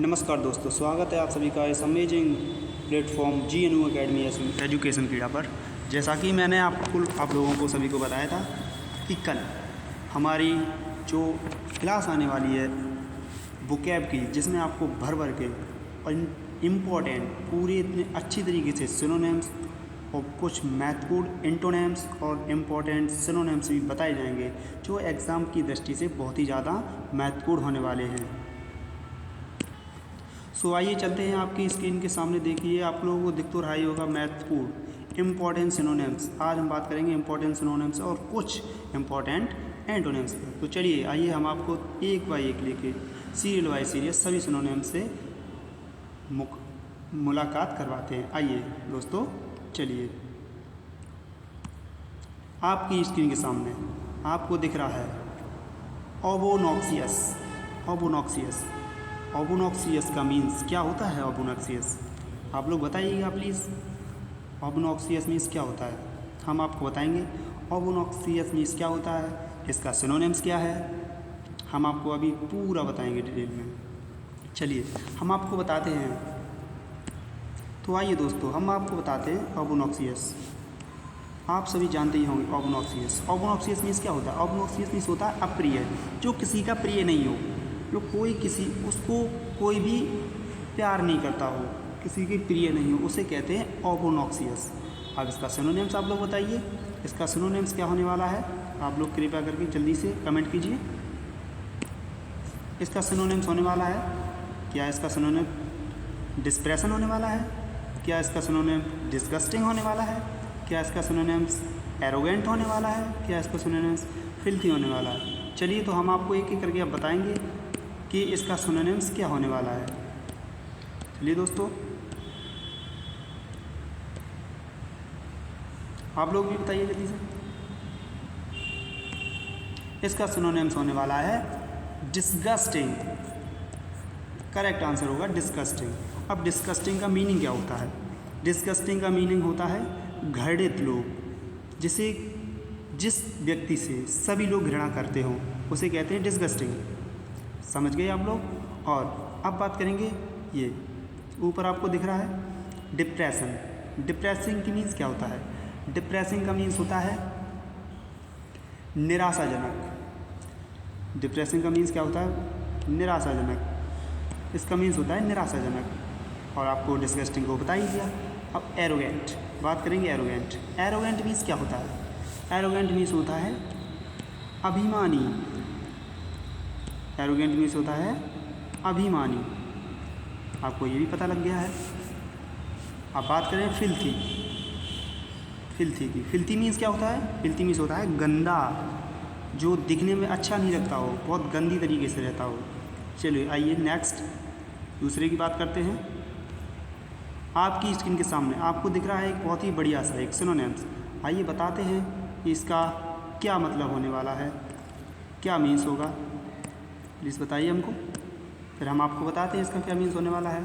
नमस्कार दोस्तों, स्वागत है आप सभी का इस amazing platform GNU academy education क्रीड़ा पर। जैसा कि मैंने आप लोगों को सभी को बताया था कि कल हमारी जो क्लास आने वाली है वोकैब की, जिसमें आपको भर भर के और इम्पोर्टेंट पूरे इतने अच्छी तरीके से सिनोनिम्स और कुछ महत्वपूर्ण एंटोनिम्स और इम्पोर्टेंट सिनोनिम्स भी बताए जाएंगे, जो एग्ज़ाम की दृष्टि से बहुत ही ज़्यादा महत्वपूर्ण होने वाले हैं। सो आइए चलते हैं। आपकी स्क्रीन के सामने देखिए, आप लोगों को दिख तो रहा ही होगा महत्वपूर्ण इम्पॉर्टेंट सिनोनिम्स। आज हम बात करेंगे इम्पॉर्टेंट सिनोनिम्स और कुछ इम्पॉर्टेंट एंटोनिम्स पर। तो चलिए आइए हम आपको एक बाय एक लेके सीरियल बाय सीरियल सभी सिनोनिम्स से मुलाकात करवाते हैं। आइए दोस्तों, चलिए। आपकी स्क्रीन के सामने आपको दिख रहा है ओबोनॉक्सियस। ओबोनॉक्सियस ओबोनॉक्सियस का मीन्स क्या होता है? ओबोनॉक्सियस आप लोग बताइएगा प्लीज़। ओबोनॉक्सियस मीन्स क्या होता है? हम आपको बताएंगे ओबोनॉक्सियस मीन्स क्या होता है, इसका सिनोनिम्स क्या है, हम आपको अभी पूरा बताएंगे डिटेल में। चलिए हम आपको बताते हैं। तो आइए दोस्तों, हम आपको बताते हैं ओबोनॉक्सियस। आप सभी जानते ही होंगे ओबोनॉक्सियस। ओबोनॉक्सियस मीन्स क्या होता है? ओबोनॉक्सियस मीन्स होता है अप्रिय, जो किसी का प्रिय नहीं हो, जो उसको कोई भी प्यार नहीं करता हो, किसी के प्रिय नहीं हो, उसे कहते हैं ओबोनॉक्सियस। अब इसका सिनोनिम्स आप लोग बताइए, इसका सिनोनिम्स क्या होने वाला है? आप लोग कृपया करके जल्दी से कमेंट कीजिए। इसका सिनोनिम्स होने वाला है, क्या इसका सिनोनिम डिस्प्रेशन होने वाला है? क्या इसका सिनोनिम डिस्गस्टिंग होने वाला है? क्या इसका सिनोनिम्स एरोगेंट होने वाला है? क्या इसका सिनोनिम्स फिल्थी होने वाला है? चलिए तो हम आपको एक एक करके अब बताएंगे कि इसका सिनोनिम्स क्या होने वाला है। चलिए दोस्तों, आप लोग भी बताइए जल्दी से। इसका सिनोनिम्स होने वाला है डिस्गस्टिंग। करेक्ट आंसर होगा डिस्गस्टिंग। अब डिस्गस्टिंग का मीनिंग क्या होता है? डिस्गस्टिंग का मीनिंग होता है घृणित लोग, जिस व्यक्ति से सभी लोग घृणा करते हो उसे कहते हैं डिस्गस्टिंग। समझ गए आप लोग? और अब बात करेंगे, ये ऊपर आपको दिख रहा है डिप्रेशन। डिप्रेसिंग की मीन्स क्या होता है? डिप्रेसिंग का मीन्स होता है निराशाजनक। डिप्रेसिंग का मीन्स क्या होता है? निराशाजनक। इसका मीन्स होता है निराशाजनक। और आपको डिस्गस्टिंग को बता ही दिया। अब एरोगेंट बात करेंगे। एरोगेंट एरोगेंट मीन्स क्या होता है? एरोगेंट मीन्स होता है अभिमानी। एरोगेंट मीन्स होता है अभिमानी। आपको ये भी पता लग गया है। अब बात करें फिल्थी। फिल्थी की फिल्थी मीन्स क्या होता है? फिल्थी मीन्स होता है गंदा, जो दिखने में अच्छा नहीं लगता हो, बहुत गंदी तरीके से रहता हो। चलिए आइए नेक्स्ट दूसरे की बात करते हैं। आपकी स्क्रीन के सामने आपको दिख रहा है एक बहुत ही बढ़िया सा एक सिनोनिम्स। आइए बताते हैं कि इसका क्या मतलब होने वाला है, क्या मीन्स होगा। प्लीज़ बताइए हमको, फिर हम आपको बताते हैं इसका क्या मीन्स होने वाला है।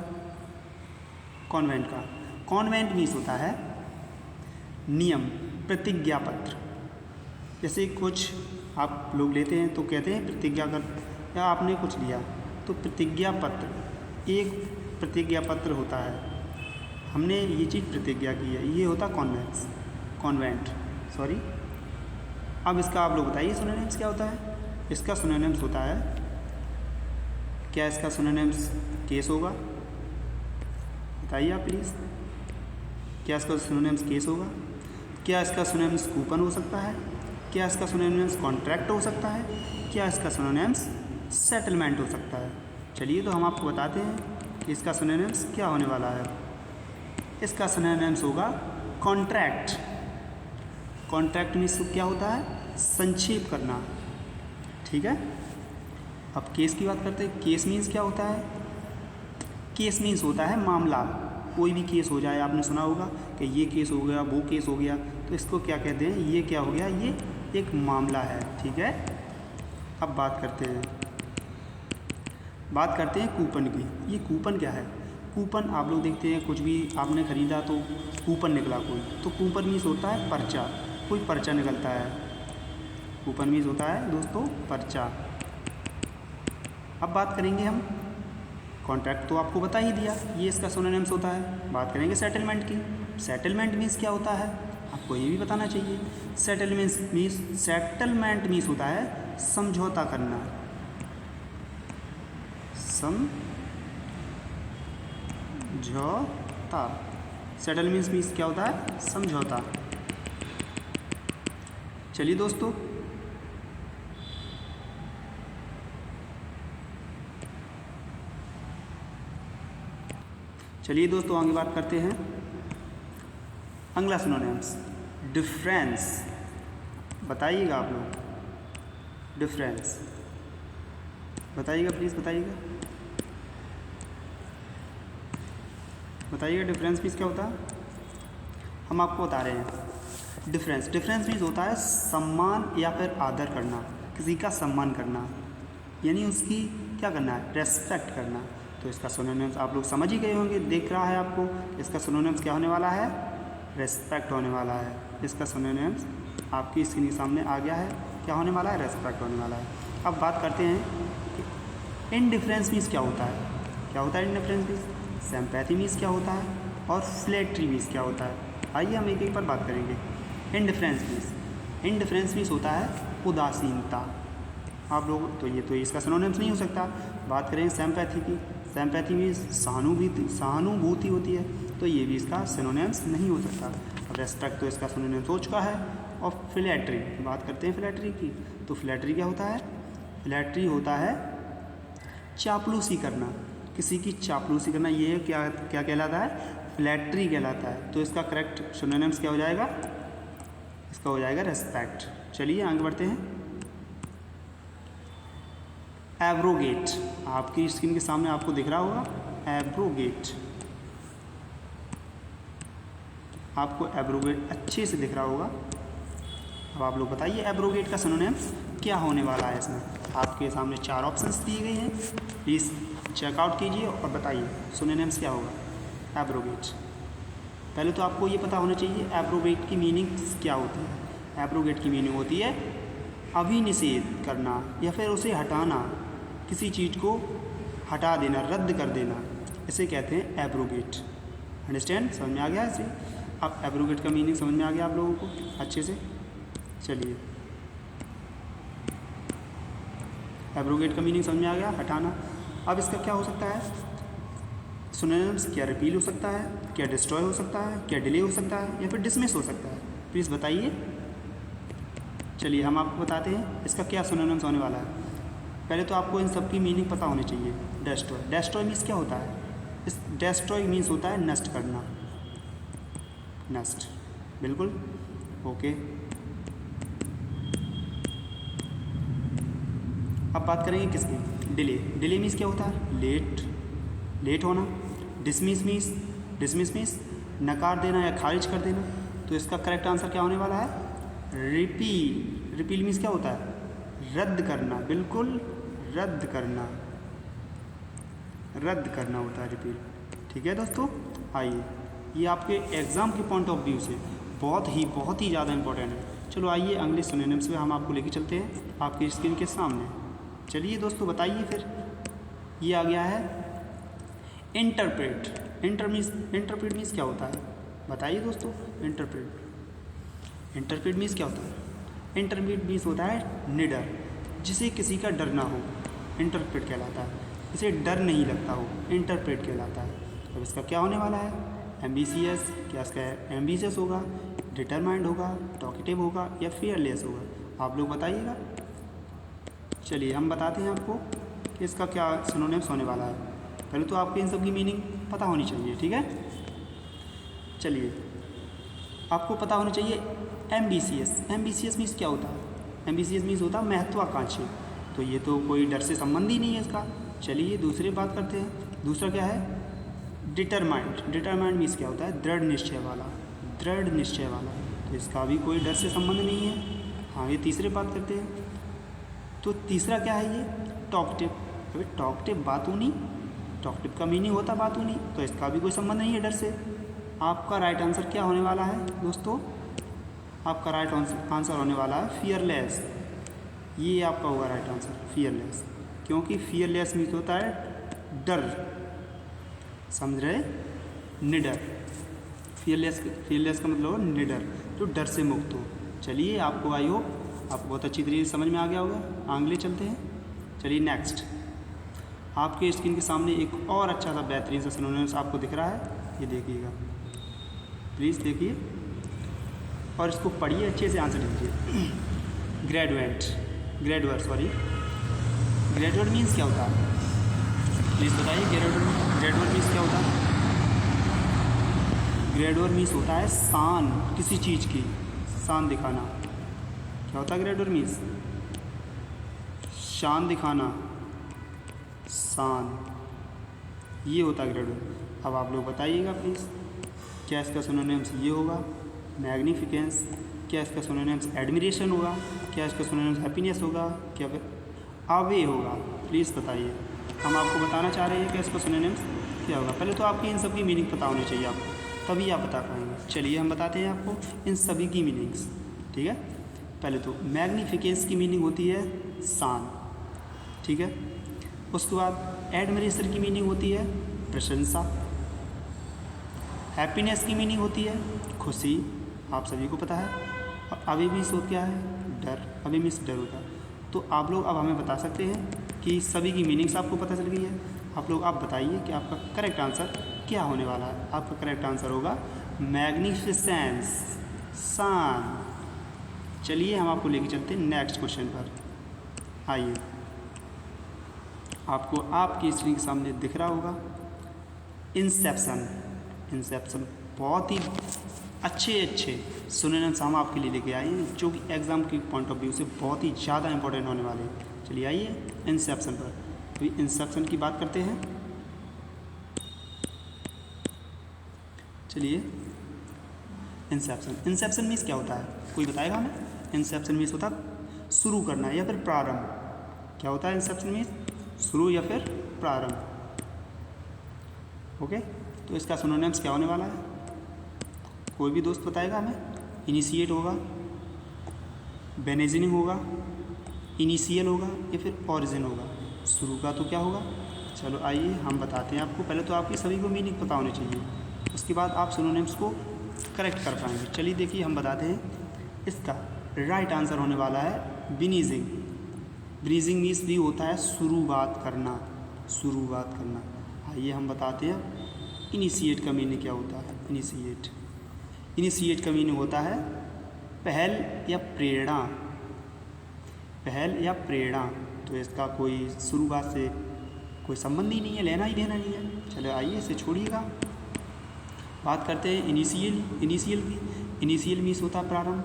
कॉन्वेंट का कॉन्वेंट मीन्स होता है नियम, प्रतिज्ञा पत्र। जैसे कुछ आप लोग लेते हैं तो कहते हैं प्रतिज्ञा कर, या आपने कुछ लिया तो प्रतिज्ञा पत्र, एक प्रतिज्ञा पत्र होता है, हमने ये चीज़ प्रतिज्ञा की है, ये होता कॉन्वेंट सॉरी। अब इसका आप लोग बताइए सिनोनिम्स क्या होता है। इसका सिनोनिम्स होता है, क्या इसका सिनोनिम्स केस होगा? बताइए आप प्लीज़, क्या इसका सिनोनिम्स केस होगा? क्या इसका सिनोनिम्स कूपन हो सकता है? क्या इसका सिनोनिम्स कॉन्ट्रैक्ट हो सकता है? क्या इसका सिनोनिम्स सेटलमेंट हो सकता है? चलिए तो हम आपको बताते हैं कि इसका सिनोनिम्स क्या होने वाला है। इसका सिनोनिम्स होगा कॉन्ट्रैक्ट। कॉन्ट्रैक्ट मीन्स क्या होता है? संक्षेप करना। ठीक है। अब केस की बात करते हैं। केस मीन्स क्या होता है? केस मीन्स होता है मामला। कोई भी केस हो जाए, आपने सुना होगा कि ये केस हो गया, वो केस हो गया, तो इसको क्या कहते हैं? ये क्या हो गया? ये एक मामला है। ठीक है। अब बात करते हैं कूपन की। ये कूपन क्या है? कूपन आप लोग देखते हैं, कुछ भी आपने ख़रीदा तो कूपन निकला कोई, तो कूपन मीन्स होता है पर्चा। कोई पर्चा निकलता है, कूपन मीन्स होता है दोस्तों पर्चा। अब बात करेंगे हम कॉन्ट्रैक्ट तो आपको बता ही दिया, ये इसका सिनोनिम्स होता है। बात करेंगे सेटलमेंट की। सेटलमेंट मीन्स क्या होता है, आपको ये भी बताना चाहिए। सेटलमेंट मीन्स होता है समझौता करना। समझौता। सेटलमेंट मीन्स क्या होता है, समझौता। चलिए दोस्तों, आगे बात करते हैं। अगला सिनोनिम्स डिफरेंस। बताइएगा आप लोग, डिफरेंस बताइएगा, प्लीज़ बताइएगा डिफरेंस मीन्स क्या होता है। हम आपको बता रहे हैं डिफरेंस मीन्स होता है सम्मान या फिर आदर करना, किसी का सम्मान करना, यानी उसकी क्या करना है, रेस्पेक्ट करना। तो इसका सिनोनिम्स आप लोग समझ ही गए होंगे, देख रहा है आपको। इसका सिनोनिम्स क्या होने वाला है, रेस्पेक्ट होने वाला है। इसका सिनोनिम्स आपकी स्क्रीन के सामने आ गया है, क्या होने वाला है, रेस्पेक्ट होने वाला है। अब बात करते हैं कि इनडिफरेंस मीन्स क्या होता है। क्या होता है इनडिफरेंस मीन्स, सिंपैथी मीन्स क्या होता है, और फ्लैटरी मीन्स क्या होता है। आइए हम एक एक पर बात करेंगे। इनडिफरेंस मीन्स होता है उदासीनता। आप लोग तो ये तो इसका सिनोनिम्स नहीं हो सकता। बात करें सिंपैथी की, सिंपैथी मीन्स सहानुभूति होती है, तो ये भी इसका सिनोनिम्स नहीं हो सकता। अब रेस्पेक्ट तो इसका सिनोनिम्स हो चुका है। और फ्लैटरी, बात करते हैं फ्लैटरी की, तो फ्लैटरी क्या होता है, फ्लैटरी होता है चापलूसी करना, किसी की चापलूसी करना। ये क्या कहलाता है, फ्लैटरी कहलाता है। तो इसका करेक्ट सिनोनिम्स क्या हो जाएगा, इसका हो जाएगा रेस्पेक्ट। चलिए आगे बढ़ते हैं। एब्रोगेट, आपकी स्क्रीन के सामने आपको दिख रहा होगा एब्रोगेट, आपको एब्रोगेट अच्छे से दिख रहा होगा। अब आप लोग बताइए एब्रोगेट का सिनोनिम्स क्या होने वाला है। इसमें आपके सामने 4 ऑप्शंस दिए गए हैं, प्लीज़ चेकआउट कीजिए और बताइए सिनोनिम्स क्या होगा एब्रोगेट। पहले तो आपको ये पता होना चाहिए एब्रोगेट की मीनिंग क्या होती है। एब्रोगेट की मीनिंग होती है अभिनिषेध करना या फिर उसे हटाना, किसी चीज़ को हटा देना, रद्द कर देना, इसे कहते हैं एब्रोगेट। अंडरस्टैंड, समझ में आ गया इसे। अब एब्रोगेट का मीनिंग समझ में आ गया आप लोगों को अच्छे से। चलिए, एब्रोगेट का मीनिंग समझ में आ गया, हटाना। अब इसका क्या हो सकता है सिनोनिम्स, क्या रिपील हो सकता है, क्या डिस्ट्रॉय हो सकता है, क्या डिले हो सकता है, या फिर डिसमिस हो सकता है, प्लीज़ बताइए। चलिए हम आपको बताते हैं इसका क्या सिनोनिम्स होने वाला है। पहले तो आपको इन सब की मीनिंग पता होनी चाहिए। डेस्ट्रॉय मीन्स क्या होता है, इस डेस्ट्रॉय मीन्स होता है नष्ट करना, नष्ट, बिल्कुल ओके। अब बात करेंगे किसकी, डिले मीन्स क्या होता है, लेट होना। डिसमिस मीन्स नकार देना या खारिज कर देना। तो इसका करेक्ट आंसर क्या होने वाला है, रिपील मीन्स क्या होता है, रद्द करना, बिल्कुल रद्द करना होता है रिपील। ठीक है दोस्तों, आइए ये आपके एग्ज़ाम के पॉइंट ऑफ व्यू से बहुत ही ज़्यादा इंपॉर्टेंट है। चलो आइए अगले सिनोनिम्स में हम आपको लेके चलते हैं आपकी स्क्रीन के सामने। चलिए दोस्तों बताइए फिर, ये आ गया है इंटरप्रेट। इंटरप्रेट मीन्स क्या होता है, बताइए दोस्तों। इंटरप्रेट मीन्स क्या होता है, इंटरप्रेट मीन्स होता है निडर, जिसे किसी का डर ना हो, इंटरप्रेट कहलाता है। इसे डर नहीं लगता हो, इंटरप्रेट कहलाता है। अब इसका क्या होने वाला है, एम्बिशियस, क्या इसका एम्बिशियस होगा, डिटरमाइंड होगा, टॉकेटिव होगा, या फियरलेस होगा, आप लोग बताइएगा। चलिए हम बताते हैं आपको कि इसका क्या सिनोनिम्स होने वाला है। पहले तो आपको इन सब की मीनिंग पता होनी चाहिए, ठीक है। चलिए, आपको पता होना चाहिए एम्बिशियस मीन्स क्या होता है, एम्बिशियस मीन्स होता है महत्वाकांक्षी। तो ये तो कोई डर से संबंध ही नहीं है इसका। चलिए दूसरी बात करते हैं, दूसरा क्या है, डिटरमाइंड मीन्स क्या होता है, दृढ़ निश्चय वाला। तो इसका भी कोई डर से संबंध नहीं है। हाँ, ये तीसरी बात करते हैं, तो तीसरा क्या है, ये टॉकेटिव। अभी टॉकेटिव बातूनी, टॉकेटिव का मीनिंग होता है बातूनी, तो इसका भी कोई संबंध नहीं है डर से। आपका राइट आंसर क्या होने वाला है दोस्तों, आपका राइट आंसर होने वाला है फियरलेस। ये आपका होगा राइट आंसर, फियरलेस, क्योंकि फियरलेस मीन्स होता है डर, समझ रहे, निडर। फियरलेस का मतलब हो निडर, जो डर से मुक्त हो। चलिए, आपको आई होप आपको बहुत अच्छी तरीके से समझ में आ गया होगा। आगे चलते हैं। चलिए नेक्स्ट, आपके स्क्रीन के सामने एक और अच्छा सा बेहतरीन सा सिनोनिम्स आपको दिख रहा है, ये देखिएगा, प्लीज़ देखिए और इसको पढ़िए, अच्छे से आंसर दीजिए। ग्रेजुएट मीन्स क्या होता है? प्लीज़ बताइए, ग्रेजुएट मीन्स क्या होता है? ग्रेजुएट मीन्स होता है शान, किसी चीज़ की शान दिखाना। क्या होता है ग्रेजुएट मीन्स? शान दिखाना, शान, ये होता है ग्रेजुएट। अब आप लोग बताइएगा प्लीज़, क्या इसका सिनोनिम्स ये होगा मैग्निफिकेंस, क्या इसका सिनोनिम्स एडमिरेशन होगा, क्या इसका सिनोनिम्स हैप्पीनेस होगा, क्या फिर अवे होगा? प्लीज़ बताइए। हम आपको बताना चाह रहे हैं कि इसका सिनोनिम्स क्या होगा। पहले तो आपकी इन सब की मीनिंग पता होनी चाहिए आपको, तभी आप बता पाएंगे। चलिए हम बताते हैं आपको इन सभी की मीनिंग्स, ठीक है। पहले तो मैग्निफिकेंस की मीनिंग होती है शान, ठीक है। उसके बाद एडमिरेशन की मीनिंग होती है प्रशंसा। हैप्पीनेस की मीनिंग होती है खुशी, आप सभी को पता है। और अवे मीन्स हो क्या है? डर, अवे मीन्स डर होता है। तो आप लोग अब हमें बता सकते हैं कि सभी की मीनिंग्स आपको पता चल गई है। आप लोग आप बताइए कि आपका करेक्ट आंसर क्या होने वाला है। आपका करेक्ट आंसर होगा मैग्निफिसेंस, शान। चलिए हम आपको लेके चलते हैं नेक्स्ट क्वेश्चन पर। आइए, आपको आपकी स्क्रीन के सामने दिख रहा होगा इंसेप्शन। इंसेप्शन बहुत ही अच्छे सिनोनिम्स हम आपके लिए लेके आए हैं, जो कि एग्ज़ाम के पॉइंट ऑफ व्यू से बहुत ही ज़्यादा इंपॉर्टेंट होने वाले हैं। चलिए आइए इंसेप्शन पर। तो इंसेप्शन की बात करते हैं। चलिए, इंसेप्शन मीन्स क्या होता है? कोई बताएगा हमें? इंसेप्शन मीन्स होता है शुरू करना या फिर प्रारंभ। क्या होता है इंसेप्शन मीन्स? शुरू या फिर प्रारंभ। ओके, तो इसका सिनोनिम्स क्या होने वाला है? कोई भी दोस्त बताएगा हमें? इनिशिएट होगा, बेनेजिनिंग होगा, इनिशियल होगा या फिर ओरिजिन होगा? शुरू का तो क्या होगा? चलो आइए हम बताते हैं आपको। पहले तो आपकी सभी को मीनिंग पता होनी चाहिए, उसके बाद आप सिनोनिम्स को करेक्ट कर पाएंगे। चलिए देखिए हम बताते हैं। इसका राइट आंसर होने वाला है बिनीजिंग। ब्रीजिंग मीन्स भी होता है शुरुआत करना, शुरुआत करना। आइए हम बताते हैं इनिशिएट का मीनिंग क्या होता है। इनिशिएट का मीनिंग होता है पहल या प्रेरणा, पहल या प्रेरणा। तो इसका कोई शुरुआत से कोई संबंध ही नहीं है, लेना ही देना नहीं है। चलो आइए इसे छोड़िएगा, बात करते हैं इनिशियल की। इनिशियल मीन्स होता है प्रारंभ,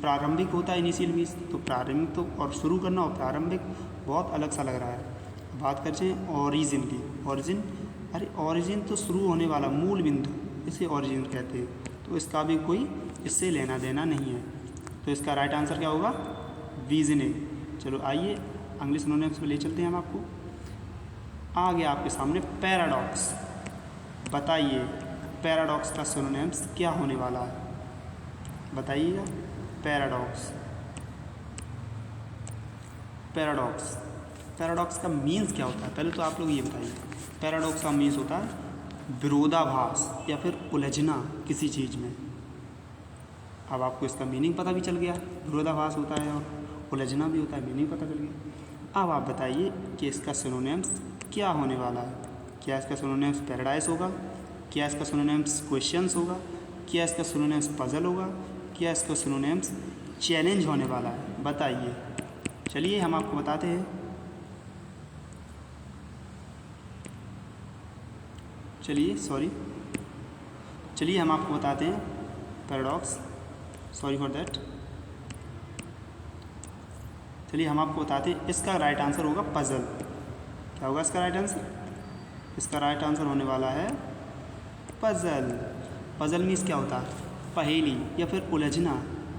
प्रारंभिक होता है इनिशियल मीन्स। तो प्रारंभिक तो और शुरू करना और प्रारंभिक बहुत अलग सा लग रहा है। बात करते हैं ओरिजिन की। ओरिजिन, अरे ओरिजिन तो शुरू होने वाला मूल बिंदु, इसे ओरिजिन कहते हैं। तो इसका भी कोई इससे लेना देना नहीं है। तो इसका राइट आंसर क्या होगा? रीजनिंग। चलो आइए अगले सिनोनिम्स में ले चलते हैं हम आपको। आ गया आपके सामने पैराडॉक्स। बताइए पैराडॉक्स का सिनोनिम्स क्या होने वाला है? बताइएगा। पैराडॉक्स का मीन्स क्या होता है? पहले तो आप लोग ये बताइए। पैराडॉक्स का मीन्स होता है विरोधाभास या फिर उलझना किसी चीज़ में। अब आपको इसका मीनिंग पता भी चल गया, विरोधाभास होता है और उलझना भी होता है, मीनिंग पता चल गया। अब आप बताइए कि इसका सिनोनिम्स क्या होने वाला है। क्या इसका सिनोनिम्स पैराडाइज होगा? क्या इसका सिनोनिम्स क्वेश्चंस होगा? क्या इसका सिनोनिम्स पजल होगा? क्या इसका सिनोनिम्स चैलेंज होने वाला है? बताइए। चलिए हम आपको बताते हैं। चलिए हम आपको बताते हैं पैराडॉक्स। Sorry for that. चलिए हम आपको बताते हैं। इसका राइट आंसर होगा पजल। क्या होगा इसका राइट आंसर? इसका राइट आंसर होने वाला है पजल। पजल मीन्स क्या होता है? पहेली या फिर उलझना।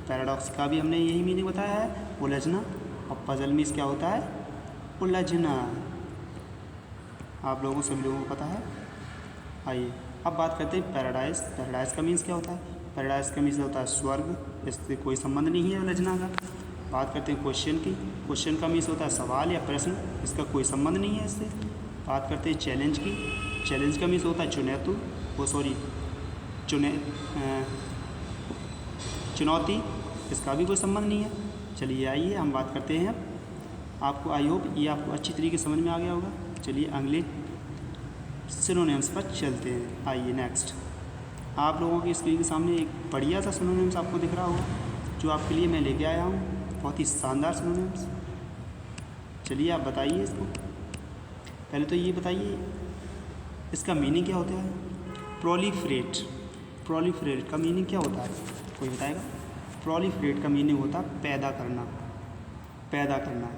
पैराडॉक्स का भी हमने यही मीनिंग बताया है, उलझना। और पजल मीन्स क्या होता है? उलझना। आप लोगों सभी लोगों को पता है। आइए अब बात करते हैं पैराडाइज। पैराडाइज का मीन्स क्या होता है? पैराडाइज का मीन्स होता है स्वर्ग, इससे कोई संबंध नहीं है उलझना का। बात करते हैं क्वेश्चन की। क्वेश्चन का मीन्स होता है सवाल या प्रश्न, इसका कोई संबंध नहीं है इससे। बात करते हैं चैलेंज की। चैलेंज का मीन्स होता है चुनौती, इसका भी कोई संबंध नहीं है। चलिए आइए हम बात करते हैं। आपको आई होप ये आपको अच्छी तरीके से समझ में आ गया होगा। चलिए अगले सिनोनिम्स पर चलते हैं। आइए नेक्स्ट, आप लोगों की स्क्रीन के सामने एक बढ़िया सा सिनोनिम्स आपको दिख रहा होगा जो आपके लिए मैं लेके आया हूँ, बहुत ही शानदार सिनोनिम्स। चलिए आप बताइए इसको। पहले तो ये बताइए इसका मीनिंग क्या होता है। प्रोलिफरेट का मीनिंग क्या होता है, कोई बताएगा। प्रोलिफरेट का मीनिंग होता है पैदा करना,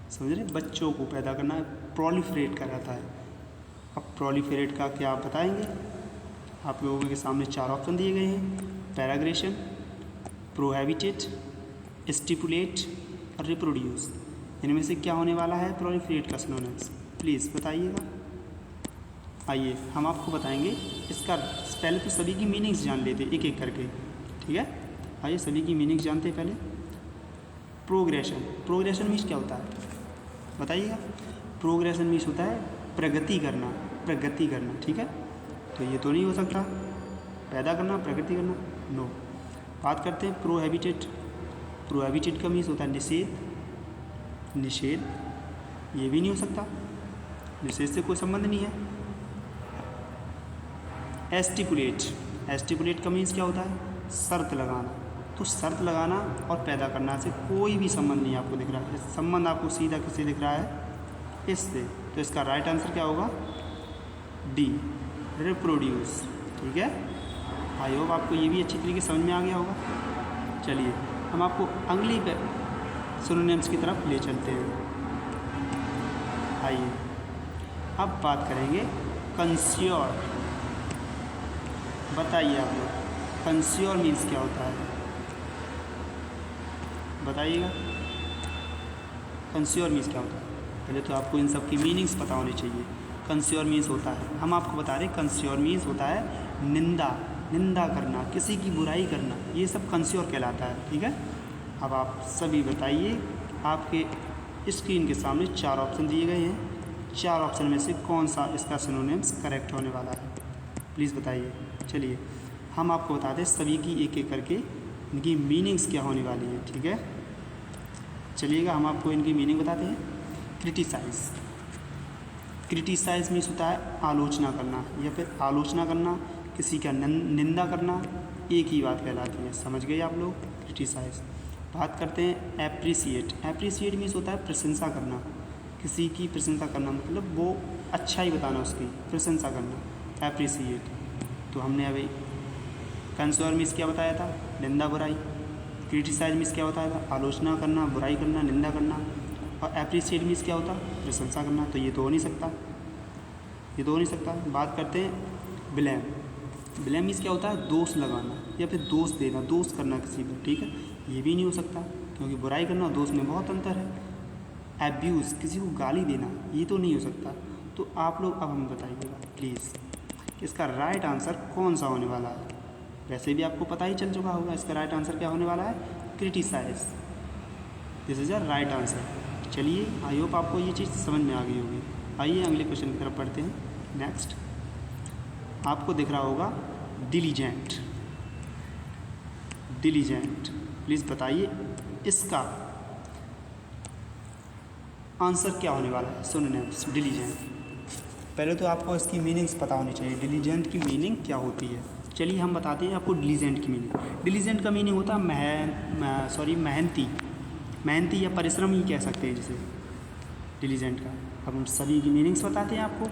समझ रहे, बच्चों को पैदा करना प्रोलिफरेट कराता है। अब प्रोलिफरेट का क्या आप बताएंगे। आप लोगों के सामने 4 ऑप्शन दिए गए हैं, पैराग्रेशन, प्रोहैबिटेट, स्टिपुलेट और रिप्रोड्यूस। इनमें से क्या होने वाला है प्रोलिफरेट का सिनोनिम्स, प्लीज़ बताइएगा। आइए हम आपको बताएंगे इसका। पहले तो सभी की मीनिंग्स जान लेते एक एक करके, ठीक है। आइए सभी की मीनिंग्स जानते हैं पहले। प्रोग्रेशन मीन्स क्या होता है बताइएगा। प्रोग्रेशन मीन्स होता है प्रगति करना, ठीक है। तो ये तो नहीं हो सकता, पैदा करना, प्रगति करना, नो। बात करते हैं प्रोहैबिटेट का मीन्स होता है निषेध, ये भी नहीं हो सकता, निषेध से कोई संबंध नहीं है। एस्टिपुलेट का मीन्स क्या होता है, शर्त लगाना। तो शर्त लगाना और पैदा करना से कोई भी संबंध नहीं आपको दिख रहा है। संबंध आपको सीधा किससे दिख रहा है, इससे। तो इसका राइट आंसर क्या होगा, डी, रिप्रोड्यूस, ठीक है। आई होप आपको ये भी अच्छी तरीके से समझ में आ गया होगा। चलिए हम आपको अगली सिनोनिम्स की तरफ ले चलते हैं। आइए अब बात करेंगे कंस्योर। बताइए आप लोग कंस्योर मीन्स क्या होता है, बताइएगा। कंस्योर मीन्स क्या होता है, पहले तो आपको इन सब की मीनिंग्स पता होनी चाहिए। कंस्योर मीन्स होता है, हम आपको बता रहे, कंस्योर मीन्स होता है निंदा करना, किसी की बुराई करना, ये सब कंस्योर कहलाता है, ठीक है। अब आप सभी बताइए, आपके स्क्रीन के सामने 4 ऑप्शन दिए गए हैं। 4 ऑप्शन में से कौन सा इसका सिनोनिम्स करेक्ट होने वाला है, प्लीज़ बताइए। चलिए हम आपको बता दें सभी की एक एक करके इनकी मीनिंग्स क्या होने वाली है, ठीक है। चलिएगा हम आपको इनकी मीनिंग बताते हैं। क्रिटिसाइज मीन्स होता है आलोचना करना, या फिर आलोचना करना, किसी का निंदा करना, एक ही बात कहलाती है, समझ गए आप लोग, क्रिटिसाइज। बात करते हैं एप्रिसिएट मीन्स होता है प्रशंसा करना, किसी की प्रशंसा करना, मतलब वो अच्छाई बताना, उसकी प्रशंसा करना, एप्रिसिएट। तो हमने अभी कंस्योर मीन्स क्या बताया था, निंदा बुराई। क्रिटिसाइज मीन्स क्या बताया था, आलोचना करना, बुराई करना, निंदा करना। और एप्रिसिएट मीन्स क्या होता, प्रशंसा करना। तो ये तो हो नहीं सकता, बात करते हैं ब्लेम मीन्स क्या होता है, दोष लगाना या फिर दोष देना, दोष करना किसी पर, ठीक है। ये भी नहीं हो सकता, क्योंकि बुराई करना और दोष में बहुत अंतर है। एब्यूज़, किसी को गाली देना, ये तो नहीं हो सकता। तो आप लोग अब हमें बताइएगा प्लीज़, इसका राइट आंसर कौन सा होने वाला है। वैसे भी आपको पता ही चल चुका होगा इसका राइट आंसर क्या होने वाला है, criticize, this is a right answer. चलिए आई होप आपको ये चीज़ समझ में आ गई होगी। आइए अगले क्वेश्चन की तरफ पढ़ते हैं। नेक्स्ट आपको दिख रहा होगा डिलीजेंट, प्लीज़ बताइए इसका आंसर क्या होने वाला है, सिनोनिम्स डिलीजेंट। पहले तो आपको इसकी मीनिंग्स पता होनी चाहिए, डिलीजेंट की मीनिंग क्या होती है। चलिए हम बताते हैं आपको डिलीजेंट की मीनिंग। डिलीजेंट का मीनिंग होता है मेहनती या परिश्रम ही कह सकते हैं जिसे डिलीजेंट का। अब हम सभी की मीनिंग्स बताते हैं आपको,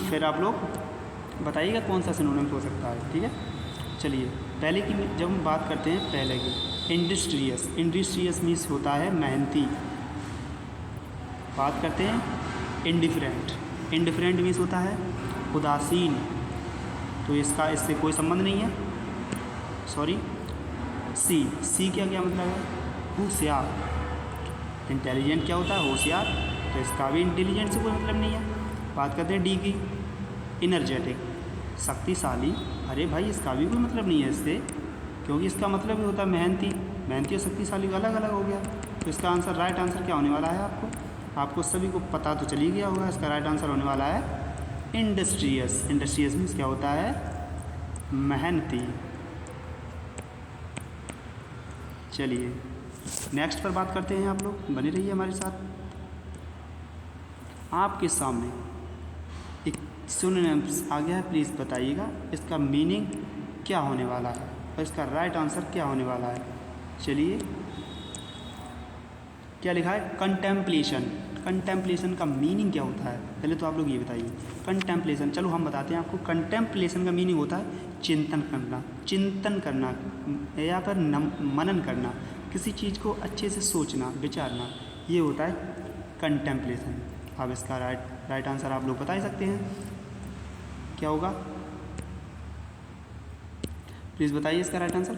फिर आप लोग बताइएगा कौन सा सिनोनिम्स हो सकता है, ठीक है। चलिए पहले की जब हम बात करते हैं पहले की, इंडस्ट्रियस मीन्स होता है मेहनती। बात करते हैं इंडिफरेंट मीन्स होता है उदासीन, तो इससे कोई संबंध नहीं है। सी क्या मतलब है, होशियार। इंटेलिजेंट क्या होता है, होशियार, तो इसका भी इंटेलिजेंट से कोई मतलब नहीं है। बात करते हैं डी की, इनर्जेटिक, शक्तिशाली। अरे भाई इसका भी कोई मतलब नहीं है इससे, क्योंकि इसका मतलब ही होता है मेहनती। मेहनती और शक्तिशाली अलग अलग हो गया। तो इसका आंसर, राइट आंसर क्या होने वाला है आपको सभी को पता तो चली गया होगा। इसका राइट आंसर होने वाला है इंडस्ट्रियस। इंडस्ट्रियस मीन्स क्या होता है? मेहनती। चलिए नेक्स्ट पर बात करते हैं। आप लोग बने रहिए हमारे साथ। आपके सामने एक सिनोनिम्स आ गया है, प्लीज़ बताइएगा इसका मीनिंग क्या होने वाला है और इसका राइट आंसर क्या होने वाला है। चलिए, क्या लिखा है? कंटेम्पलेशन। कंटेम्पलेशन का मीनिंग क्या होता है? पहले तो आप लोग ये बताइए कंटेम्पलेशन। चलो हम बताते हैं आपको। कंटेम्पलेशन का मीनिंग होता है चिंतन करना, चिंतन करना या फिर मनन करना, किसी चीज़ को अच्छे से सोचना, विचारना, ये होता है कंटेम्पलेशन। अब इसका राइट आंसर आप लोग बता ही सकते हैं, क्या होगा? प्लीज़ बताइए इसका राइट आंसर।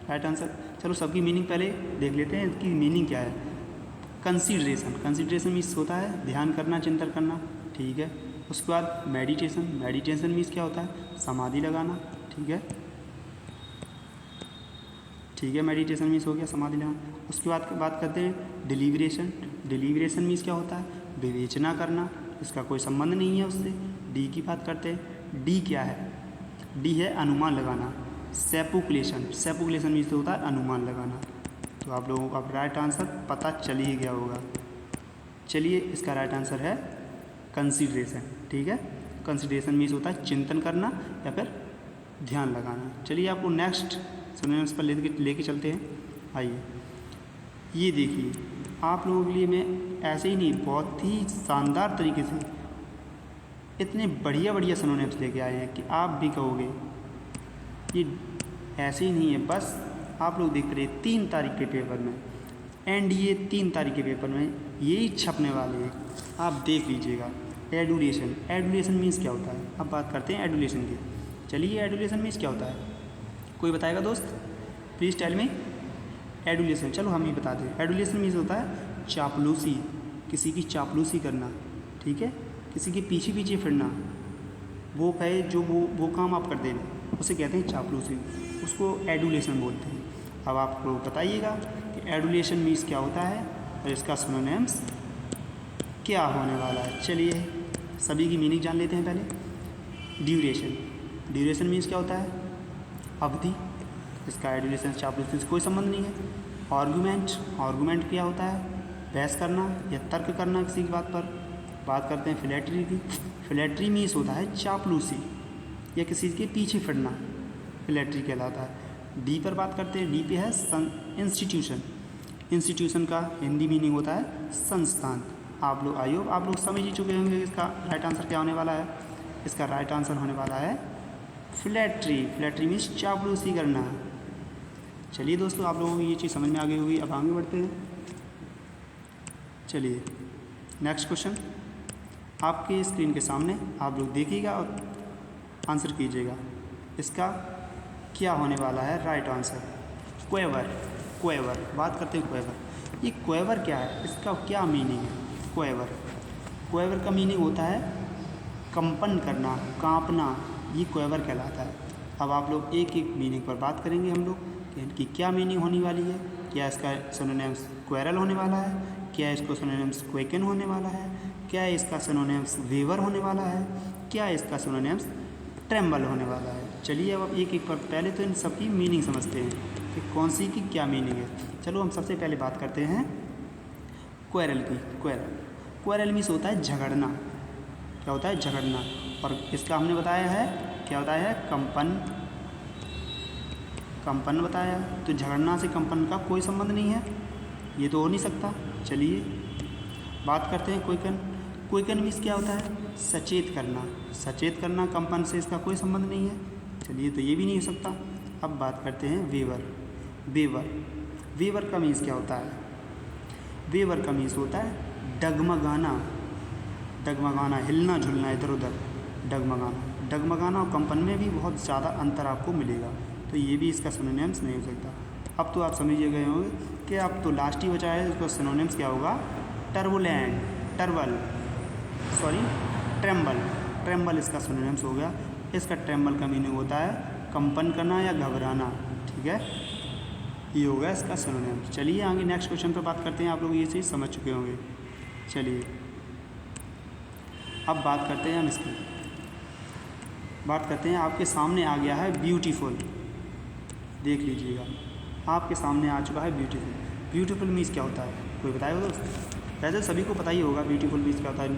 राइट आंसर, चलो सबकी मीनिंग पहले देख लेते हैं, इसकी मीनिंग क्या है। कंसीडरेशन। कंसीडरेशन मीन्स होता है ध्यान करना, चिंतन करना, ठीक है। उसके बाद मेडिटेशन। मेडिटेशन मीन्स क्या होता है? समाधि लगाना, ठीक है। ठीक है, मेडिटेशन मीन्स हो गया समाधि लगाना। उसके बाद बात करते हैं डिलीवरेशन। डिलीवरेशन मीन्स क्या होता है? विवेचना करना, इसका कोई संबंध नहीं है उससे। डी की बात करते हैं। डी क्या है? डी है अनुमान लगाना। सेपुकुलेशन। सेपुकुलेशन मीन्स होता है अनुमान लगाना। तो आप लोगों को अब राइट आंसर पता चल ही गया होगा। चलिए, इसका राइट आंसर है कंसीडरेशन, ठीक है। कंसीडरेशन मीन्स होता है चिंतन करना या फिर ध्यान लगाना। चलिए आपको नेक्स्ट सिनोनिम्स पर लेके चलते हैं। आइए, ये देखिए, आप लोगों के लिए मैं ऐसे ही नहीं, बहुत ही शानदार तरीके से इतने बढ़िया बढ़िया सिनोनिम्स लेके आए हैं कि आप भी कहोगे ये ऐसे ही नहीं है। बस आप लोग देख रहे हैं 3 तारीख के पेपर में, एंड ये 3 तारीख के पेपर में यही छपने वाले हैं, आप देख लीजिएगा। एडुलेशन। एडुलेशन मीन्स क्या होता है? अब बात करते हैं एडुलेशन की। चलिए, एडुलेशन मीन्स क्या होता है? कोई बताएगा दोस्त? Please tell me. एडुलेशन, चलो हम ही बताते हैं। एडुलेशन मीन्स होता है चापलूसी, किसी की चापलूसी करना, ठीक है। किसी के पीछे पीछे फिरना, वो कहे जो वो काम आप कर देना, उसे कहते हैं चापलूसी, उसको एडुलेशन बोलते हैं। अब आप लोग बताइएगा कि एडुलेशन मीन्स क्या होता है और इसका सिनोनिम्स क्या होने वाला है। चलिए सभी की मीनिंग जान लेते हैं पहले। ड्यूरेशन। ड्यूरेशन मीन्स क्या होता है? अवधि, इसका एडुलेशन चापलूसी से कोई संबंध नहीं है। आर्गूमेंट। आर्गूमेंट क्या होता है? बहस करना या तर्क करना किसी की बात पर। बात करते हैं फ्लैटरी की। फ्लैटरी मीन्स होता है चापलूसी या किसी के पीछे फिरना, फ्लैटरी कहलाता है। डी पर बात करते हैं। डी पे है इंस्टीट्यूशन। इंस्टीट्यूशन का हिंदी मीनिंग होता है संस्थान। आप लोग आइए, आप लोग समझ ही चुके होंगे इसका राइट आंसर क्या होने वाला है। इसका राइट आंसर होने वाला है फ्लैटरी। फ्लैटरी मीन्स चापलूसी करना। चलिए दोस्तों, आप लोगों को ये चीज़ समझ में आ गई होगी। अब आगे बढ़ते हैं। चलिए नेक्स्ट क्वेश्चन आपके स्क्रीन के सामने, आप लोग देखिएगा और आंसर कीजिएगा। इसका क्या होने वाला है राइट आंसर? क्वेवर। क्वेवर, बात करते हैं क्वेवर। ये क्वेवर क्या है? इसका क्या मीनिंग है? क्वेवर। क्वेवर का मीनिंग होता है कंपन करना, कांपना, ये क्वेवर कहलाता है। अब आप लोग एक एक मीनिंग पर बात करेंगे हम लोग कि इनकी क्या मीनिंग होने वाली है। क्या इसका सिनोनिम्स क्वेरल होने वाला है? क्या इसको सिनोनिम्स क्वेकन होने वाला है? क्या इसका सिनोनिम्स वेवर होने वाला है? क्या इसका सिनोनिम्स ट्रेम्बल होने वाला है? चलिए अब एक एक पर पहले तो इन सब की मीनिंग समझते हैं कि कौन सी की क्या मीनिंग है। चलो हम सबसे पहले बात करते हैं क्वेरल की। क्वेरल। क्वेरल मीन्स होता है झगड़ना। क्या होता है? झगड़ना। और इसका हमने बताया है, क्या बताया है? कंपन। कंपन बताया। तो झगड़ना से कंपन का कोई संबंध नहीं है, ये तो हो नहीं सकता। चलिए बात करते हैं क्वेकन। क्वेकन मीन्स क्या होता है? सचेत करना। सचेत करना, कंपन से इसका कोई संबंध नहीं है, चलिए तो ये भी नहीं हो सकता। अब बात करते हैं वेवर। वेवर। वेवर का मीन्स क्या होता है? वेवर का मीन्स होता है डगमगाना। डगमगाना, हिलना झुलना इधर उधर, डगमगाना। डगमगाना और कंपन में भी बहुत ज़्यादा अंतर आपको मिलेगा, तो ये भी इसका सिनोनिम्स नहीं हो सकता। अब तो आप समझ गए होंगे कि अब तो लास्ट ही बचा है, इसका सिनोनिम्स क्या होगा? टर्बुलेंट। ट्रेम्बल। ट्रेम्बल इसका सिनोनिम्स हो गया। इसका ट्रेम्बल का मीनिंग होता है कंपन करना या घबराना, ठीक है। ये होगा इसका सिनोनिम। चलिए आगे नेक्स्ट क्वेश्चन पर बात करते हैं। आप लोग ये चीज़ समझ चुके होंगे। चलिए अब बात करते हैं हम इसकी। बात करते हैं, आपके सामने आ गया है ब्यूटीफुल। देख लीजिएगा, आपके सामने आ चुका है ब्यूटीफुल। ब्यूटीफुल मीन्स क्या होता है, कोई बताएगा दोस्त? वैसे सभी को पता ही होगा ब्यूटीफुल मीन्स क्या होता है।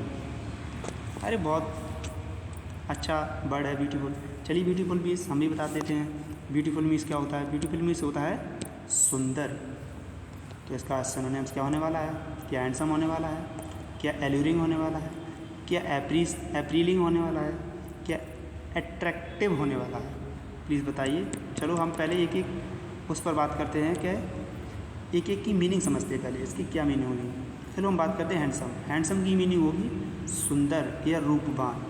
अरे बहुत अच्छा वर्ड है ब्यूटीफुल। चलिए ब्यूटीफुल मीन्स हम भी बता देते हैं। ब्यूटीफुल मीन्स क्या होता है? ब्यूटीफुल मीन्स होता है सुंदर। तो इसका सिनोनिम्स क्या होने वाला है? क्या हैंडसम होने वाला है? क्या एल्यूरिंग होने वाला है? क्या एप्रीलिंग होने वाला है? क्या अट्रैक्टिव होने वाला है? प्लीज़ बताइए। चलो हम पहले एक एक उस पर बात करते हैं कि एक एक की मीनिंग समझते हैं पहले, इसकी क्या मीनिंग होगी। चलो हम बात करते हैं हैंडसम। हैंडसम की मीनिंग होगी सुंदर या रूपवान,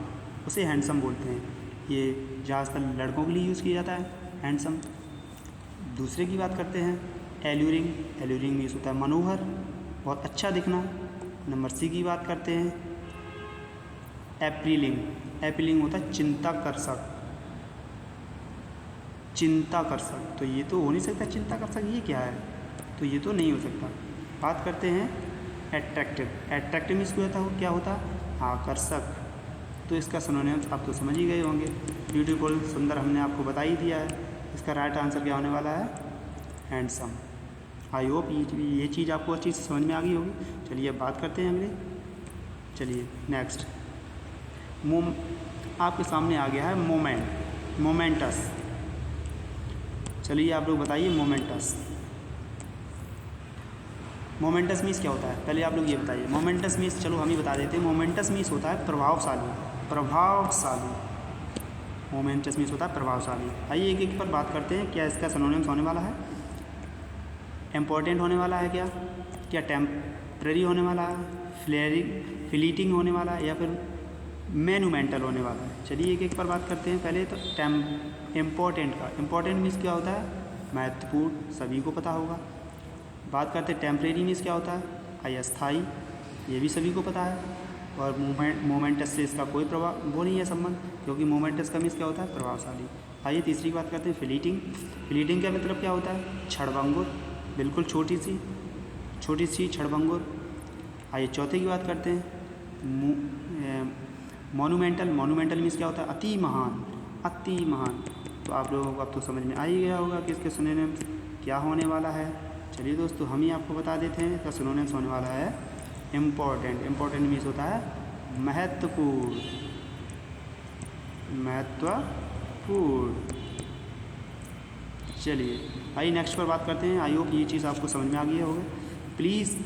उसे हैंडसम बोलते हैं। ये ज़्यादातर लड़कों के लिए यूज़ किया जाता है हैंडसम। दूसरे की बात करते हैं एल्यूरिंग। एल्यूरिंग मीन्स होता है मनोहर, बहुत अच्छा दिखना। नंबर सी की बात करते हैं एप्रीलिंग। एप्रीलिंग होता है चिंताकर्षक। चिंताकर्षक तो ये तो हो नहीं सकता। चिंताकर्षक ये क्या है? तो ये तो नहीं हो सकता। बात करते हैं एट्रैक्टिव। एट्रैक्टिव मीन्स क्या होता है? आकर्षक। तो इसका सिनोनिम्स आप तो समझ ही गए होंगे। ब्यूटीफुल, सुंदर, हमने आपको बता ही दिया है। इसका राइट आंसर क्या होने वाला है? हैंडसम। आई होप ये चीज़ आपको अच्छी से समझ में आ गई होगी। चलिए अब बात करते हैं अगले। चलिए नेक्स्ट, आपके सामने आ गया है मोमेंट, मोमेंटस। चलिए आप लोग बताइए मोमेंटस। मोमेंटस मीन्स क्या होता है? पहले आप लोग ये बताइए। मोमेंटस मीन्स, चलो हम ही बता देते हैं। मोमेंटस मीन्स होता है प्रभावशाली। प्रभावशाली मोमेंटस मीन्स होता है प्रभावशाली। आइए एक एक पर बात करते हैं। क्या इसका सिनोनिम्स होने वाला है? इम्पोर्टेंट होने वाला है क्या टेम्पररी होने वाला है, फ्लीटिंग होने वाला है, या फिर मैन्यूमेंटल होने वाला है? चलिए एक एक पर बात करते हैं। पहले तो इम्पोर्टेंट का। इम्पोर्टेंट मीन्स क्या होता है? महत्वपूर्ण, सभी को पता होगा। बात करते हैं टेम्परेरी मीन्स क्या होता है? अस्थाई, ये भी सभी को पता है। और मोमेंटस से इसका कोई प्रभाव वो नहीं है संबंध, क्योंकि मोमेंटस का मीन्स क्या होता है? प्रभावशाली। आइए तीसरी बात करते हैं फ्लीटिंग। फ्लीटिंग का मतलब क्या होता है? क्षणभंगुर, बिल्कुल छोटी सी क्षणभंगुर। आइए चौथे की बात करते हैं मोन्यूमेंटल। मोन्यूमेंटल मीन्स क्या होता है? अति महान, अति महान। तो आप लोगों को अब तो समझ में आ ही गया होगा कि इसके सिनोनिम्स क्या होने वाला है। चलिए दोस्तों हम ही आपको बता देते हैं। इसका सिनोनिम्स होने वाला है इम्पोर्टेंट। इम्पोर्टेंट मीन्स होता है महत्वपूर्ण, महत्वपूर्ण। चलिए आइए नेक्स्ट पर बात करते हैं। आई होप ये चीज़ आपको समझ में आ गई होगी। प्लीज़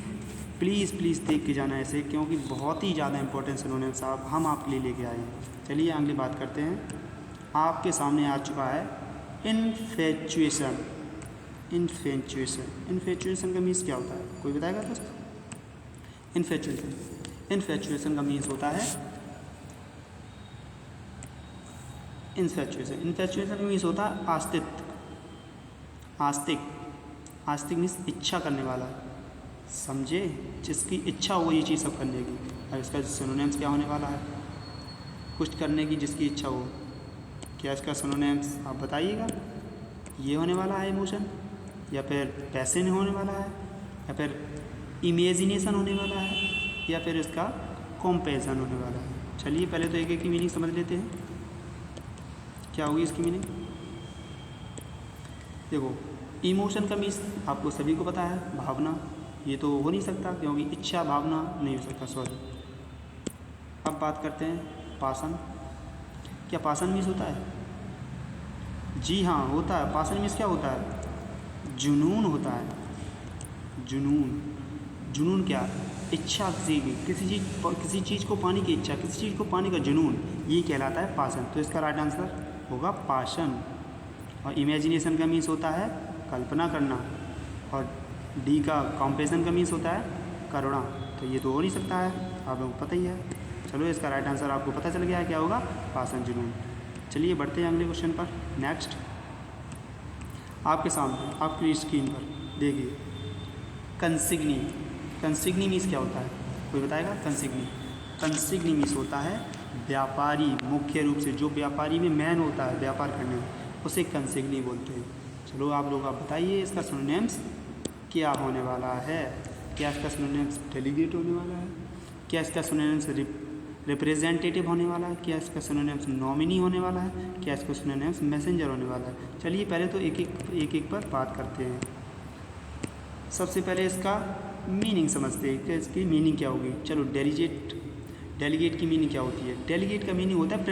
प्लीज़ प्लीज़ देख के जाना ऐसे, क्योंकि बहुत ही ज़्यादा इंपॉर्टेंट सिनोनिम्स आप हम आपके लिए लेके आए हैं। चलिए अगली बात करते हैं। आपके सामने आ चुका है इन्फेचुएशन। इन्फेचुएशन, इन्फेचुएशन का मीन्स क्या होता है? कोई बताएगा दोस्तों? इन्फेचुएशन का मीन्स होता है इन्फेचुएशन का मीन्स होता है आस्तिक मीन्स इच्छा करने वाला, समझे? जिसकी इच्छा हो ये चीज़ सब करने की। और इसका सिनोनिम्स क्या होने वाला है? कुछ करने की जिसकी इच्छा हो। क्या इसका सिनोनिम्स आप बताइएगा? ये होने वाला है इमोशन, या फिर पैशन होने वाला है, या फिर इमेजिनेशन होने वाला है, या फिर इसका कॉम्पैशन होने वाला है। चलिए पहले तो एक एक की मीनिंग समझ लेते हैं। क्या होगी इसकी मीनिंग? देखो, इमोशन का मीन्स आपको सभी को पता है, भावना। ये तो हो नहीं सकता, क्योंकि इच्छा भावना नहीं हो सकता, सॉरी। अब बात करते हैं पासन। क्या पासन मीन्स होता है? जी हाँ, होता है। पासन मीन्स क्या होता है? जुनून होता है। जुनून क्या? इच्छा, किसी चीज़ को पाने की इच्छा, किसी चीज़ को पाने का जुनून, ये कहलाता है पासन। तो इसका राइट आंसर होगा पाशन। और इमेजिनेशन का मीन्स होता है कल्पना करना। और डी का कॉम्पैशन का मीन्स होता है करुणा। तो ये तो हो नहीं सकता है, आप लोगों को पता ही है। चलो इसका राइट आंसर आपको पता चल गया है, क्या होगा? पासन, जुनून। चलिए बढ़ते हैं अगले क्वेश्चन पर। नेक्स्ट, आपके सामने आपकी स्क्रीन पर देखिए कंसिग्नी। कंसिग्नी मीन्स क्या होता है? कोई बताएगा? कंसिग्नी मीन्स होता है व्यापारी। मुख्य रूप से जो व्यापारी में मैन होता है व्यापार करने में, उसे कंसिग्नी बोलते हैं। चलो आप लोग आप बताइए इसका सिनोनिम्स क्या होने वाला है। क्या इसका सिनोनिम्स डेलीगेट होने वाला है? क्या इसका सिनोनिम्स रिप्रेजेंटेटिव होने वाला है? क्या इसका सिनोनिम्स नॉमिनी होने वाला है? क्या इसका सिनोनिम्स मैसेंजर होने वाला है? चलिए पहले तो एक एक पर बात करते हैं। सबसे पहले इसका मीनिंग समझते हैं कि इसकी मीनिंग क्या होगी। चलो डेलीगेट की मीनिंग क्या होती है? डेलीगेट का मीनिंग होता है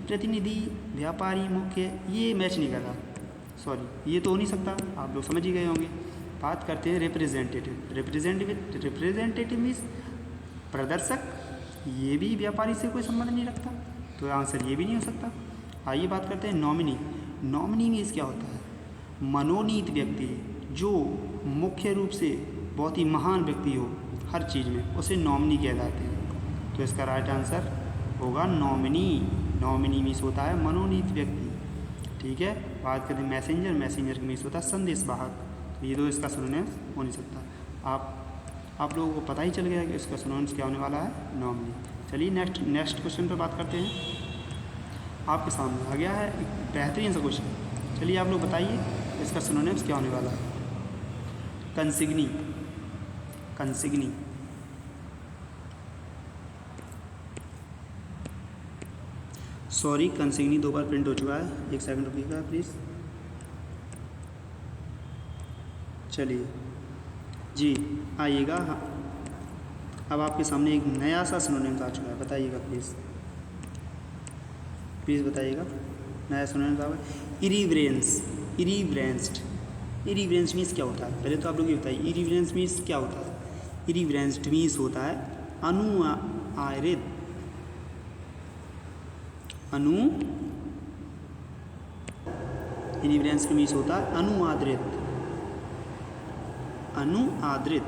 प्रतिनिधि, व्यापारी, मुख्य। ये मैच नहीं कर रहा, सॉरी ये तो हो नहीं सकता, आप लोग समझ ही गए होंगे। बात करते हैं रिप्रेजेंटेटिव मीन्स प्रदर्शक, ये भी व्यापारी से कोई संबंध नहीं रखता, तो आंसर ये भी नहीं हो सकता। आइए बात करते हैं नॉमिनी मीन्स क्या होता है? मनोनीत व्यक्ति, जो मुख्य रूप से बहुत ही महान व्यक्ति हो हर चीज़ में, उसे नॉमिनी कहलाते हैं। तो इसका राइट आंसर होगा नॉमिनी मीन्स होता है मनोनीत व्यक्ति। ठीक है, बात करें मैसेंजर का मीन्स होता है संदेशवाहक। तो ये तो इसका सिनोनिम्स हो नहीं सकता। आप लोगों को पता ही चल गया कि इसका सिनोनिम्स क्या होने वाला है? नॉमिनी। चलिए नेक्स्ट क्वेश्चन पर बात करते हैं। आपके सामने आ गया है एक बेहतरीन सा क्वेश्चन। चलिए आप लोग बताइए इसका सिनोनिम्स क्या होने वाला है? कंसिग्नी सॉरी, कंसिग्नी 2 बार प्रिंट हो चुका है, 1 सेकंड रुकिएगा प्लीज़। चलिए जी आइएगा। अब आपके सामने एक नया सा सिनोनिम्स आ चुका है, बताइएगा प्लीज़ बताइएगा। नया सिनोनिम्स आ गया, इरीवरेंस्ड मीन्स क्या होता है? पहले तो आप लोग ये बताइए इरीवरेंस मीन्स क्या होता है? इरीवरेंस्ड मीन्स होता है इरीवरेंस मीन्स होता है अनुआदरित।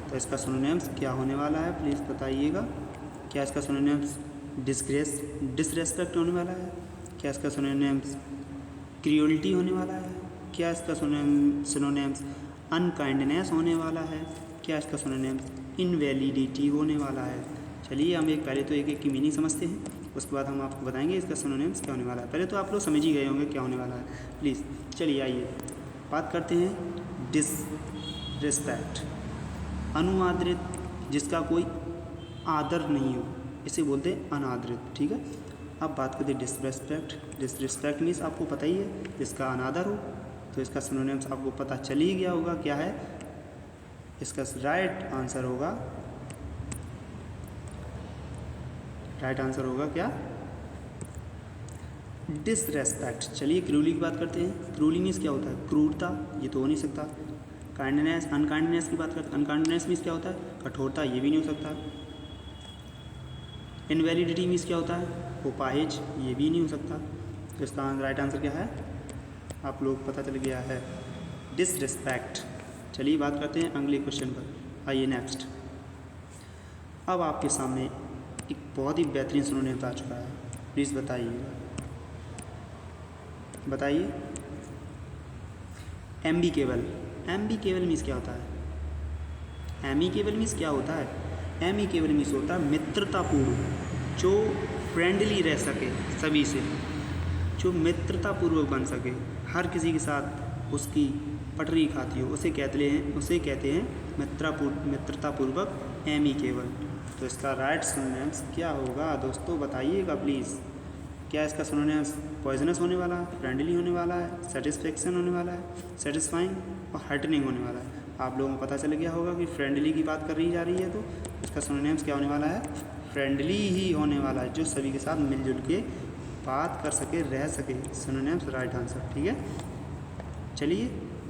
तो इसका सिनोनिम्स क्या होने वाला है प्लीज़ बताइएगा। क्या इसका सिनोनिम्स डिसरेस्पेक्ट होने वाला है? क्या इसका सिनोनिम्स क्रियोलिटी होने वाला है? क्या इसका सिनोनिम्स अनकाइंडनेस होने वाला है? क्या इसका सिनोनिम्स इनवैलिडिटी होने वाला है? चलिए हम पहले तो एक की मीनिंग समझते हैं, उसके बाद हम आपको बताएंगे इसका सिनोनिम्स क्या होने वाला है। पहले तो आप लोग समझ ही गए होंगे क्या होने वाला है। प्लीज़ चलिए आइए बात करते हैं डिसरिस्पेक्ट, अनुआदरित, जिसका कोई आदर नहीं हो, इसे बोलते हैं अनादरित। ठीक है, अब बात करते हैं डिसरिस्पेक्ट मीन्स आपको पता ही है, जिसका अनादर हो। तो इसका सिनोनिम्स आपको पता चल ही गया होगा क्या है। इसका राइट आंसर होगा क्या? डिसरेस्पेक्ट। चलिए क्रूली की बात करते हैं। क्रूली मीन्स क्या होता है? क्रूरता, ये तो हो नहीं सकता। अनकाइंडनेस की बात करते हैं। अनकाइंडनेस मीन्स क्या होता है? कठोरता, ये भी नहीं हो सकता। इनवैलिडिटी मीन्स क्या होता है? उपाहिज, ये भी नहीं हो सकता। तो इसका राइट आंसर क्या है? आप लोग पता चल गया है, डिसरिस्पेक्ट। चलिए बात करते हैं अगले क्वेश्चन पर। आइए नेक्स्ट। अब आपके सामने एक बहुत ही बेहतरीन सिनोनिम्स आ चुका है, प्लीज़ बताइए। एम्बिकेबल मीन्स क्या होता है? एमिकेबल मीन्स क्या होता है? एमिकेबल मीन्स होता है मित्रतापूर्व, जो फ्रेंडली रह सके सभी से, जो मित्रतापूर्वक बन सके, हर किसी के साथ उसकी पटरी खाती हो, उसे कहते हैं मित्रतापूर्वक एमिकेबल। तो इसका राइट सिनोनिम्स क्या होगा दोस्तों, बताइएगा प्लीज़। क्या इसका सिनोनिम्स पॉइजनस होने वाला है, फ्रेंडली होने वाला है, सेटिस्फेक्शन होने वाला है, सेटिस्फाइंग और हार्टनिंग होने वाला है? आप लोगों को पता चल गया होगा कि फ्रेंडली की बात कर रही जा रही है, तो इसका सिनोनिम्स क्या होने वाला है? फ्रेंडली ही होने वाला है, जो सभी के साथ मिलजुल के बात कर सके, रह सके। Synonyms right answer. ठीक है, चलिए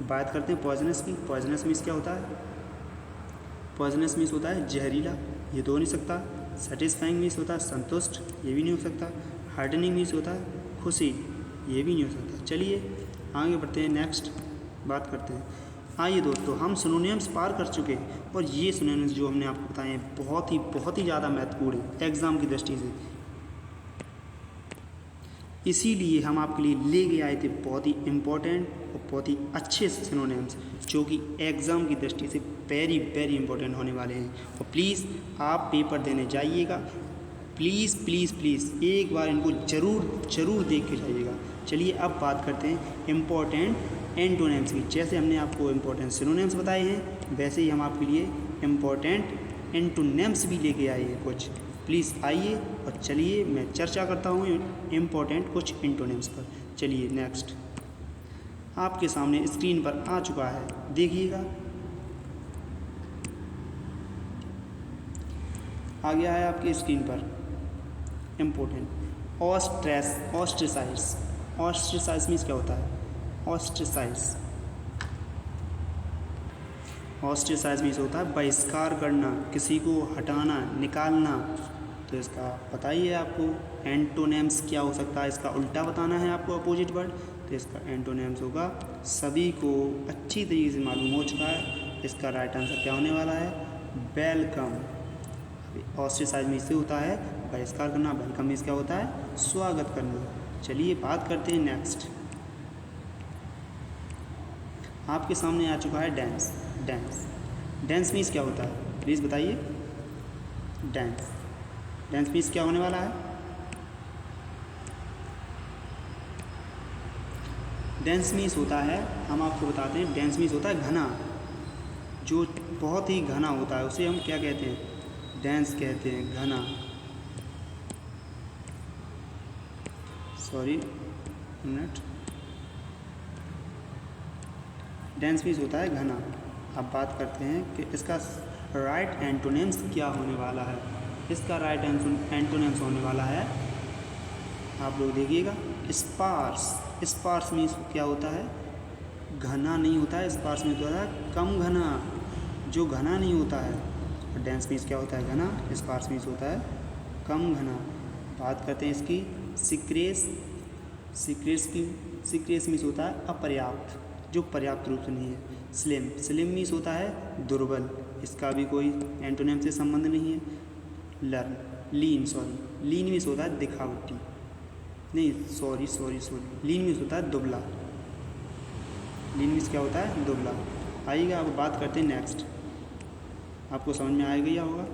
बात करते हैं पॉइजनस की। पॉइजनस मीन्स क्या होता है? पॉइजनस मीन्स होता है जहरीला, ये तो हो नहीं सकता। सेटिस्फाइंग मीन्स होता है संतुष्ट, ये भी नहीं हो सकता। हार्टनिंग मीन्स होता है खुशी, ये भी नहीं हो सकता। चलिए आगे बढ़ते हैं, नेक्स्ट बात करते हैं। आइए दोस्तों, हम सिनोनिम्स पार कर चुके हैं, और ये सिनोनिम्स जो हमने आपको बताए हैं बहुत ही ज़्यादा महत्वपूर्ण है एग्ज़ाम की दृष्टि से। इसीलिए हम आपके लिए ले के आए थे बहुत ही इम्पोर्टेंट और बहुत ही अच्छे सिनोनिम्स, जो कि एग्ज़ाम की दृष्टि से वेरी वेरी इंपॉर्टेंट होने वाले हैं। और प्लीज़ आप पेपर देने जाइएगा, प्लीज़ एक बार इनको ज़रूर देख के जाइएगा। चलिए अब बात करते हैं इम्पोर्टेंट एंटोनिम्स की। जैसे हमने आपको इम्पोर्टेंट सिनोनिम्स बताए हैं, वैसे ही हम आपके लिए इम्पोर्टेंट एंटोनिम्स भी लेके आए हैं कुछ। प्लीज़ आइए और चलिए मैं चर्चा करता हूँ इम्पोर्टेंट कुछ एंटोनिम्स पर। चलिए नेक्स्ट आपके सामने स्क्रीन पर आ चुका है, देखिएगा। आ गया है आपकी स्क्रीन पर इम्पोर्टेंट ऑस्ट्रेसाइज। ऑस्ट्रेसाइज मीन्स क्या होता है? ऑस्ट्रेसाइज मीन्स होता है बहिष्कार करना, किसी को हटाना, निकालना। तो इसका पता ही है आपको। एंटोनिम्स क्या हो सकता है, इसका उल्टा बताना है आपको, अपोजिट वर्ड। तो इसका एंटोनिम्स होगा, सभी को अच्छी तरीके से मालूम हो चुका है। इसका राइट आंसर क्या होने वाला है? वेलकम। ऑस्ट्रेसाइज मीन्स से होता है बहिष्कार करना, वेलकम मीन्स क्या होता है? स्वागत करना। चलिए बात करते हैं नेक्स्ट। आपके सामने आ चुका है डांस। डांस मीन्स क्या होता है? प्लीज़ बताइए। डांस मीन्स क्या होने वाला है? डांस मीन्स होता है, हम आपको बताते हैं, डांस मीन्स होता है घना, जो बहुत ही घना होता है, उसे हम क्या कहते हैं? डांस कहते हैं, घना। Sorry minute. डांस मीन्स होता है घना। अब बात करते हैं कि इसका राइट एंटोनिम्स क्या होने वाला है। इसका राइट एंटोनिम्स होने वाला है, आप लोग देखिएगा, स्पार्स मीन्स क्या होता है? घना नहीं होता है। स्पार्स मीन्स होता है कम घना, जो घना नहीं होता है। डांस मीन्स क्या होता है? घना। स्पार्स मीन्स होता है कम घना। बात करते हैं इसकी सिक्रेस मीन्स होता है अपर्याप्त, जो पर्याप्त रूप से नहीं है। स्लिम मीन्स होता है दुर्बल, इसका भी कोई एंटोनिम से संबंध नहीं है। लीन मीन्स होता है दिखावटी, नहीं सॉरी लीन मीन्स होता है दुबला। लीन मीन्स क्या होता है? दुबला। आइएगा अब बात करते हैं नेक्स्ट। आपको समझ में आ गया होगा।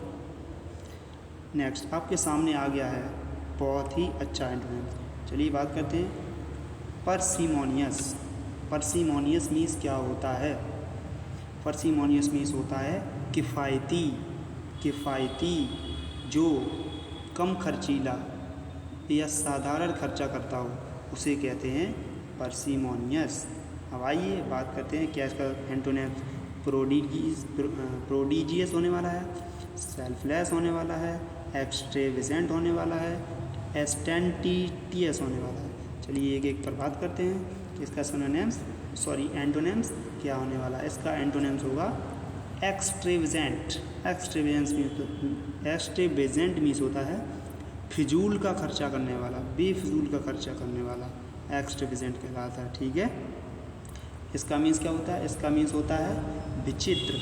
नेक्स्ट आपके सामने आ गया है बहुत ही अच्छा एंटोनिम। चलिए बात करते हैं पर्सिमोनियस मीन्स क्या होता है? पर्सिमोनियस मीन्स होता है किफ़ायती, जो कम खर्चीला या साधारण खर्चा करता हो, उसे कहते हैं पर्सिमोनियस। अब आइए बात करते हैं क्या इसका एंटोनिम प्रोडिजियस होने वाला है, सेल्फलेस होने वाला है, एक्सट्रेवेजेंट होने वाला है, एस्टेंटिटियस होने वाला है। चलिए एक एक पर बात करते हैं कि इसका एंटोनिम्स क्या होने वाला है। इसका एंटोनिम्स होगा एक्सट्रेवेजेंट मीन्स होता है फिजूल का खर्चा करने वाला, बेफिजूल का खर्चा करने वाला, एक्सट्रेवेजेंट कहलाता है। ठीक है, इसका मीन्स क्या होता है? इसका मीन्स होता है विचित्र।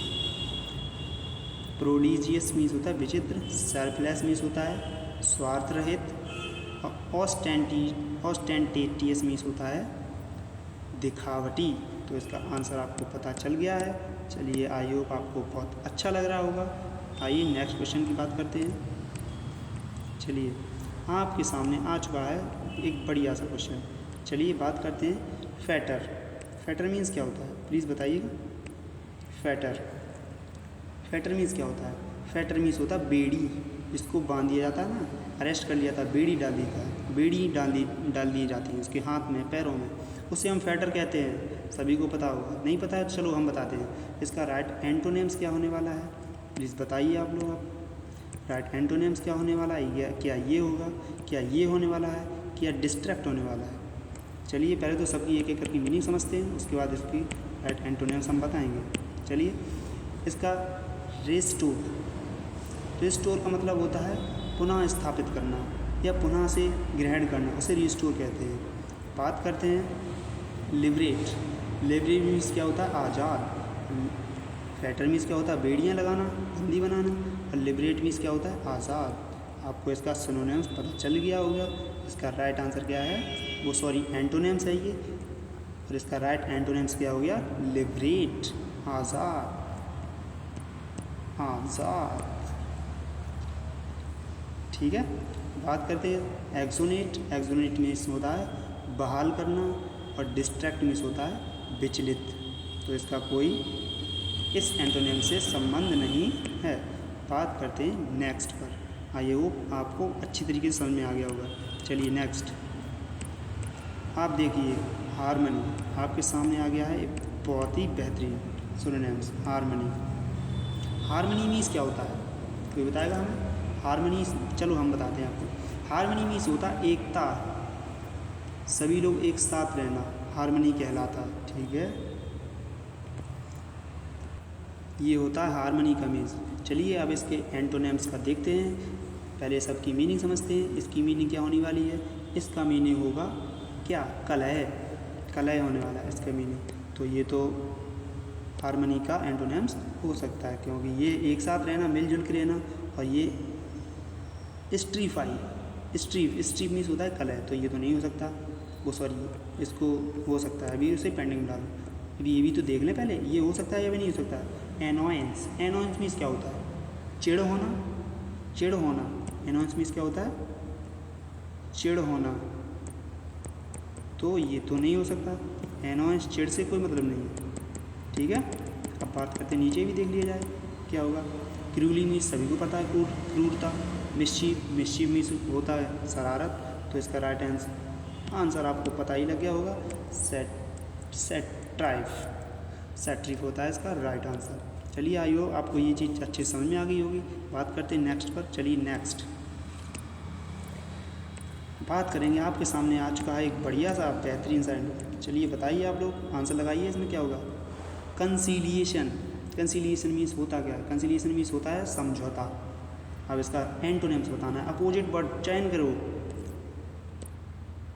प्रोडिजियस मीन्स होता है विचित्र, सेल्फलेस मीन्स होता है स्वार्थ रहित, ऑस्टेंटेटियस मीन्स होता है दिखावटी। तो इसका आंसर आपको पता चल गया है। चलिए आई होप आपको बहुत अच्छा लग रहा होगा। आइए नेक्स्ट क्वेश्चन की बात करते हैं। चलिए आपके सामने आ चुका है एक बढ़िया सा क्वेश्चन। चलिए बात करते हैं फैटर मीन्स क्या होता है? प्लीज़ बताइएगा। फैटर मीन्स क्या होता है? फैटर मीन्स होता है बेड़ी, जिसको बांध दिया जाता है ना, अरेस्ट कर लिया था, बेड़ी डाल दी जाती है उसके हाथ में, पैरों में, उसे हम फैटर कहते हैं। सभी को पता होगा, नहीं पता है तो चलो हम बताते हैं। इसका राइट एंटोनिम्स क्या होने वाला है? प्लीज़ बताइए आप लोग। राइट एंटोनिम्स क्या होने वाला है? क्या ये होगा, क्या ये होने वाला है, क्या डिस्ट्रैक्ट होने वाला है? चलिए पहले तो सबकी एक एक करके मीनिंग समझते हैं, उसके बाद इसकी राइट एंटोनिम्स हम बताएंगे। चलिए इसका रिस्टोर का मतलब होता है पुनः स्थापित करना या पुनः से ग्रहण करना, उसे रिस्टोर कहते हैं। बात करते हैं लिबरेट मीन्स क्या होता है? आज़ाद। फैटर मीन्स क्या होता है? बेड़ियाँ लगाना, बंदी बनाना। और लिबरेट मीन्स क्या होता है? आज़ाद। आपको इसका सिनोनिम्स पता चल गया होगा। इसका राइट आंसर क्या है? एंटोनिम्स है ये, और इसका राइट एंटोनिम्स क्या हो गया? लिबरेट, आज़ाद। ठीक है, बात करते हैं एक्सोनेट मीन्स होता है बहाल करना, और डिस्ट्रैक्ट मीन्स होता है विचलित। तो इसका कोई इस एंटोनिम से संबंध नहीं है। बात करते हैं नेक्स्ट पर। आइए वो आपको अच्छी तरीके से समझ में आ गया होगा। चलिए नेक्स्ट आप देखिए, हारमनी आपके सामने आ गया है एक बहुत ही बेहतरीन सिनोनिम्स। हारमनी, हारमनी मीन्स क्या होता है, कोई बताएगा हमें? हारमनी, चलो हम बताते हैं आपको। हारमनी मीन्स होता है एकता, सभी लोग एक साथ रहना, हारमनी कहलाता है। ठीक है, ये होता है हारमनी का मीन्स। चलिए अब इसके एंटोनिम्स का देखते हैं। पहले सबकी मीनिंग समझते हैं। इसकी मीनिंग क्या होने वाली है? इसका मीनिंग होगा क्या? कलह, कलह होने वाला है इसका मीनिंग। तो ये तो हारमनी का एंटोनिम्स हो सकता है, क्योंकि ये एक साथ रहना, मिलजुल के रहना। और ये स्ट्रीफाई, स्ट्रीफ मीन्स होता है कलह, तो ये तो नहीं हो सकता। वो सॉरी, इसको हो सकता है, अभी उसे पेंडिंग में डालो। अभी ये भी तो देख लें पहले, ये हो सकता है या भी नहीं हो सकता। एनोयंस, एनोयंस मीन्स क्या होता है? चिढ़ होना, चिढ़ होना। एनोयंस मीन्स क्या होता है? चिढ़ होना। तो ये तो नहीं हो सकता, एनोयंस चिढ़ से कोई मतलब नहीं है। ठीक है, अब बात करते हैं, नीचे भी देख लिया जाए क्या होगा। क्रूली मीन्स सभी को पता है, क्रूरता। मिस्चीफ, मिस्चीफ मीन्स होता है शरारत। तो इसका राइट आंसर आपको पता ही लग गया होगा, सेट्राइफ, सेट्रिफ होता है इसका राइट आंसर। चलिए आइयो, आपको ये चीज़ अच्छे समझ में आ गई होगी। बात करते हैं नेक्स्ट पर। चलिए नेक्स्ट बात करेंगे, आपके सामने आ चुका है एक बढ़िया सा बेहतरीन सा। चलिए बताइए, आप लोग आंसर लगाइए, इसमें क्या होगा? कंसीलिएशन, कंसीलिएशन मीन्स होता क्या है? कंसीलिएशन मीन्स होता है समझौता। अब इसका एंटोनिम्स बताना है, अपोजिट वर्ड चयन करो।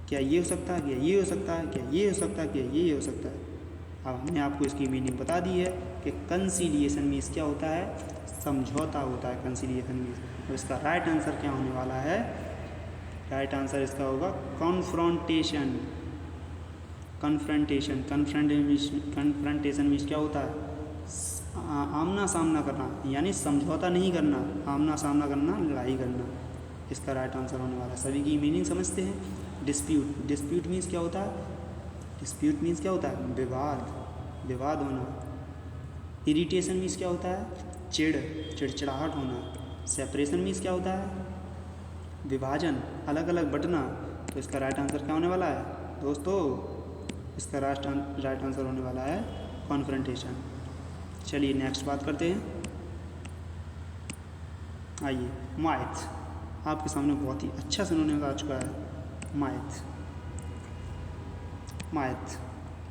क्या ये हो सकता है, क्या ये हो सकता है, क्या ये हो सकता है, क्या ये हो सकता है? अब हमने आपको इसकी मीनिंग बता दी है कि कंसीलिएशन मीन्स क्या होता है? समझौता होता है कंसीलिएशन मीन्स। तो इसका राइट आंसर क्या होने वाला है? राइट आंसर इसका होगा कॉन्फ्रंटेशन, कन्फ्रंटेशन। कन्फ्रंटेशन मीन्स क्या होता है? आमना सामना करना, यानी समझौता नहीं करना, आमना सामना करना, लड़ाई करना। इसका राइट आंसर होने वाला है। सभी की मीनिंग समझते हैं। डिस्प्यूट, डिस्प्यूट मीन्स क्या होता है? डिस्प्यूट मीन्स क्या होता है? विवाद, विवाद होना। इरिटेशन मीन्स क्या होता है? चिढ़, चिड़चिड़ाहट होना। सेपरेशन मीन्स क्या होता है? विभाजन, अलग अलग बंटना। तो इसका राइट आंसर क्या होने वाला है दोस्तों? इसका राइट आंसर होने वाला है कॉन्फ्रंटेशन। चलिए नेक्स्ट बात करते हैं। आइए, माइथ आपके सामने बहुत ही अच्छा सिनोनिम आ चुका है, माइथ। माइथ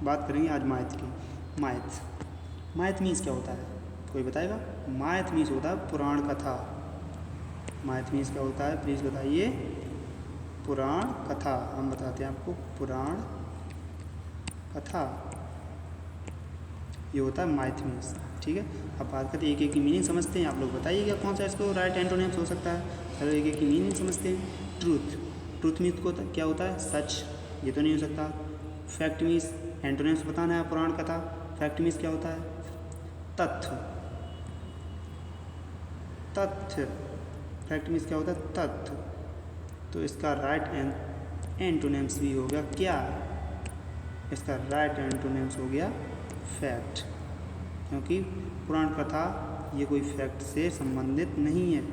बात करेंगे आज माइथ की। माइथ, माइथ मीन्स क्या होता है, कोई बताएगा? माइथ मीन्स होता है पुराण कथा। माइथ मीन्स क्या होता है, प्लीज़ बताइए? पुराण कथा। हम बताते हैं आपको, पुराण कथा ये होता है माइथ मीन्स। ठीक है, अब बात करते हैं, एक एक की मीनिंग समझते हैं। आप लोग बताइएगा कौन सा इसको राइट एंटोनिम्स हो सकता है। चलो एक एक की मीनिंग समझते हैं। ट्रूथ, ट्रूथ मीन्स को क्या होता है? सच, ये तो नहीं हो सकता। फैक्ट मीन्स एंटोनिम्स बताना है पुराण कथा। फैक्ट मीन्स क्या होता है? तथ्य, तथ्य। फैक्ट मीन्स क्या होता है? तथ्य। तो इसका राइट एंटोनिम्स भी हो गया क्या? इसका राइट एंटोनिम्स हो गया फैक्ट, क्योंकि पुराण कथा ये कोई फैक्ट से संबंधित नहीं है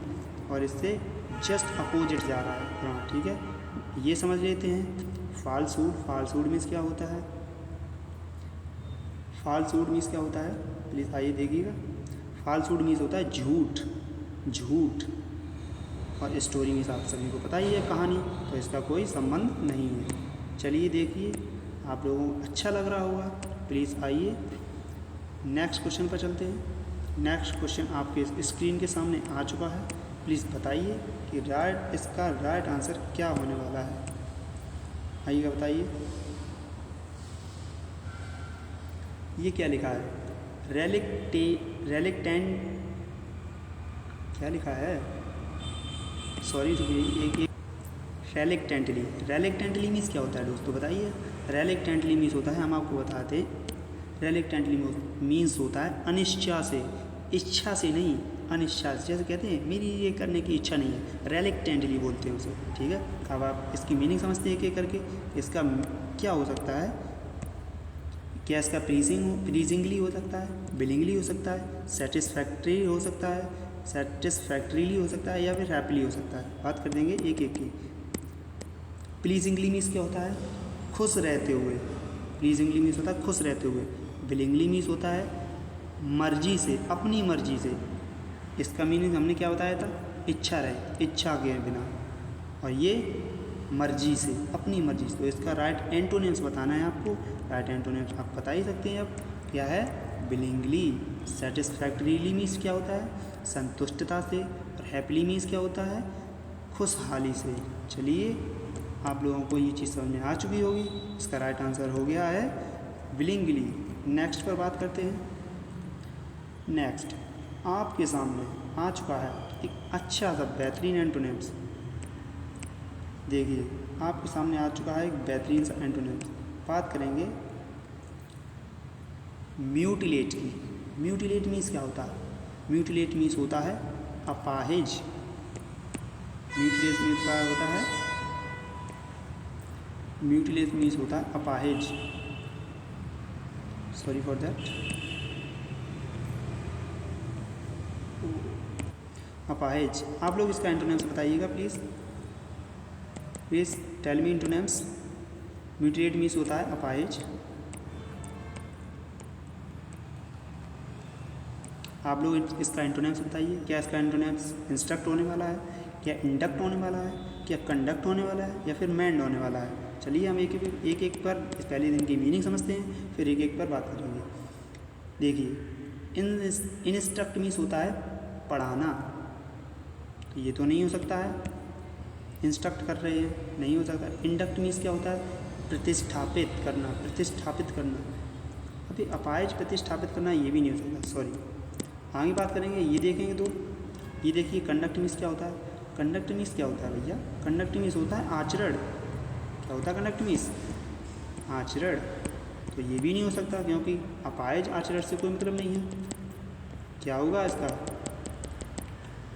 और इससे जस्ट अपोजिट जा रहा है पुराण। ठीक है, ये समझ लेते हैं। फाल्सूड, फाल्सूड मीन्स क्या होता है? फाल्सूड मीन्स क्या होता है, प्लीज़ आइए देखिएगा। फाल्सूड मीन्स होता है झूठ, झूठ। और स्टोरी मीन्स आप सभी को पता ही है, कहानी। तो इसका कोई संबंध नहीं है। चलिए देखिए, आप लोगों को अच्छा लग रहा होगा। प्लीज़ आइए नेक्स्ट क्वेश्चन पर चलते हैं। नेक्स्ट क्वेश्चन आपके स्क्रीन के सामने आ चुका है। प्लीज़ बताइए कि इसका राइट आंसर क्या होने वाला है। आइएगा बताइए, ये क्या लिखा है? रेलिक्टेंट, क्या लिखा है? सॉरी, एक रेलिक्टेंटली। रेलिक्टेंटली मीन्स क्या होता है दोस्तों, बताइए? रेलिक्टेंटली मीन्स होता है, हम आपको बताते हैं। रेलिक्टेंटली मीन्स होता है अनिच्छा से, इच्छा से नहीं, अनिच्छा से। जैसे कहते हैं मेरी ये करने की इच्छा नहीं है, रेलिक्टेंटली बोलते हैं उसे। ठीक है, अब आप इसकी मीनिंग समझते हैं एक एक करके। इसका क्या हो सकता है? क्या इसका प्लीजिंगली हो सकता है, बिलिंगली हो सकता है, सेटिस्फैक्ट्री हो सकता है, सेटिस्फैक्ट्रीली हो सकता है, या फिर हैप्पीली हो सकता है। बात कर देंगे एक एक की। प्लीजिंगली मीन्स क्या होता है, खुश रहते हुए। प्लीजिंगली मीन्स होता है खुश रहते हुए। विलिंगली मीन्स होता है मर्जी से, अपनी मर्जी से। इसका मीनिंग हमने क्या बताया था, इच्छा रहे, इच्छा के बिना। और ये मर्जी से, अपनी मर्जी से। तो इसका राइट एंटोनिम्स बताना है आपको। राइट एंटोनिम्स आप बता ही सकते हैं अब क्या है, विलिंगली। सेटिस्फैक्ट्रीली मीन्स क्या होता है, संतुष्टता से। और हैप्पीली मीन्स क्या होता है, खुशहाली से। चलिए आप लोगों को ये चीज़ समझ में आ चुकी होगी। इसका राइट आंसर हो गया है विलिंगली। नेक्स्ट पर बात करते हैं। नेक्स्ट आपके सामने आ चुका है एक अच्छा सा बेहतरीन एंटोनिम्स। देखिए आपके सामने आ चुका है एक बेहतरीन सा एंटोनिम्स। बात करेंगे म्यूटिलेट की। म्यूटिलेट मीन्स क्या होता है, म्यूटिलेट मीन्स होता है अपाहिज। म्यूटिलेट मीन्स क्या होता है, म्यूटिलेट मीन्स होता है अपाहिज। सॉरी फॉर दैट, अपाहिज। आप लोग इसका एंटोनिम्स बताइएगा please. Please tell me antonyms. Mutilate means होता है अपाहिज। आप लोग इसका एंटोनिम्स बताइए। क्या इसका एंटोनिम्स इंस्ट्रक्ट होने वाला है, क्या इंडक्ट होने वाला है, क्या कंडक्ट होने वाला है, या फिर मैंड होने वाला है। चलिए हम एक एक पर इस पहले दिन की मीनिंग समझते हैं, फिर एक एक पर बात करेंगे। देखिए इंस्ट्रक्ट मीन्स होता है पढ़ाना, तो ये तो नहीं हो सकता है, इंस्ट्रक्ट कर रहे हैं, नहीं हो सकता। इंडक्ट मीन्स क्या होता है, प्रतिष्ठापित करना, प्रतिष्ठापित करना। अभी अपाहिज प्रतिष्ठापित करना ये भी नहीं हो सकता, सॉरी। आगे बात करेंगे, ये देखेंगे तो ये देखिए कंडक्ट मीन्स क्या होता है। कंडक्ट मीन्स क्या होता है भैया, कंडक्ट मीन्स होता है आचरण। क्या होता है कंडक्ट मीन्स, आचरण। तो ये भी नहीं हो सकता क्योंकि अपाहिज आचरण से कोई मतलब नहीं है। क्या होगा इसका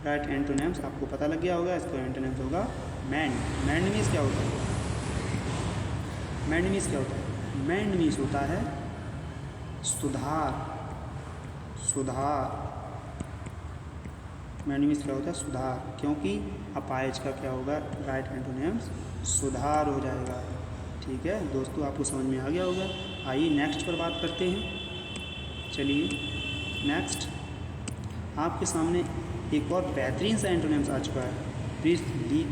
राइट एंटोनिम्स, आपको पता लग गया होगा। इसका एंटोनिम्स होगा मैंड। मैंड मीन्स क्या होता है, मैंड मीन्स क्या होता है, मैंड मीन्स होता है सुधार, सुधार। मैंड मीन्स क्या होता है, सुधार। क्योंकि अपाहिज का क्या होगा राइट एंटोनिम्स, सुधार हो जाएगा। ठीक है दोस्तों, आपको समझ में आ गया होगा। आइए नेक्स्ट पर बात करते हैं। चलिए नेक्स्ट आपके सामने एक और बेहतरीन सा एंटोनिम्स आ चुका है। प्लीज़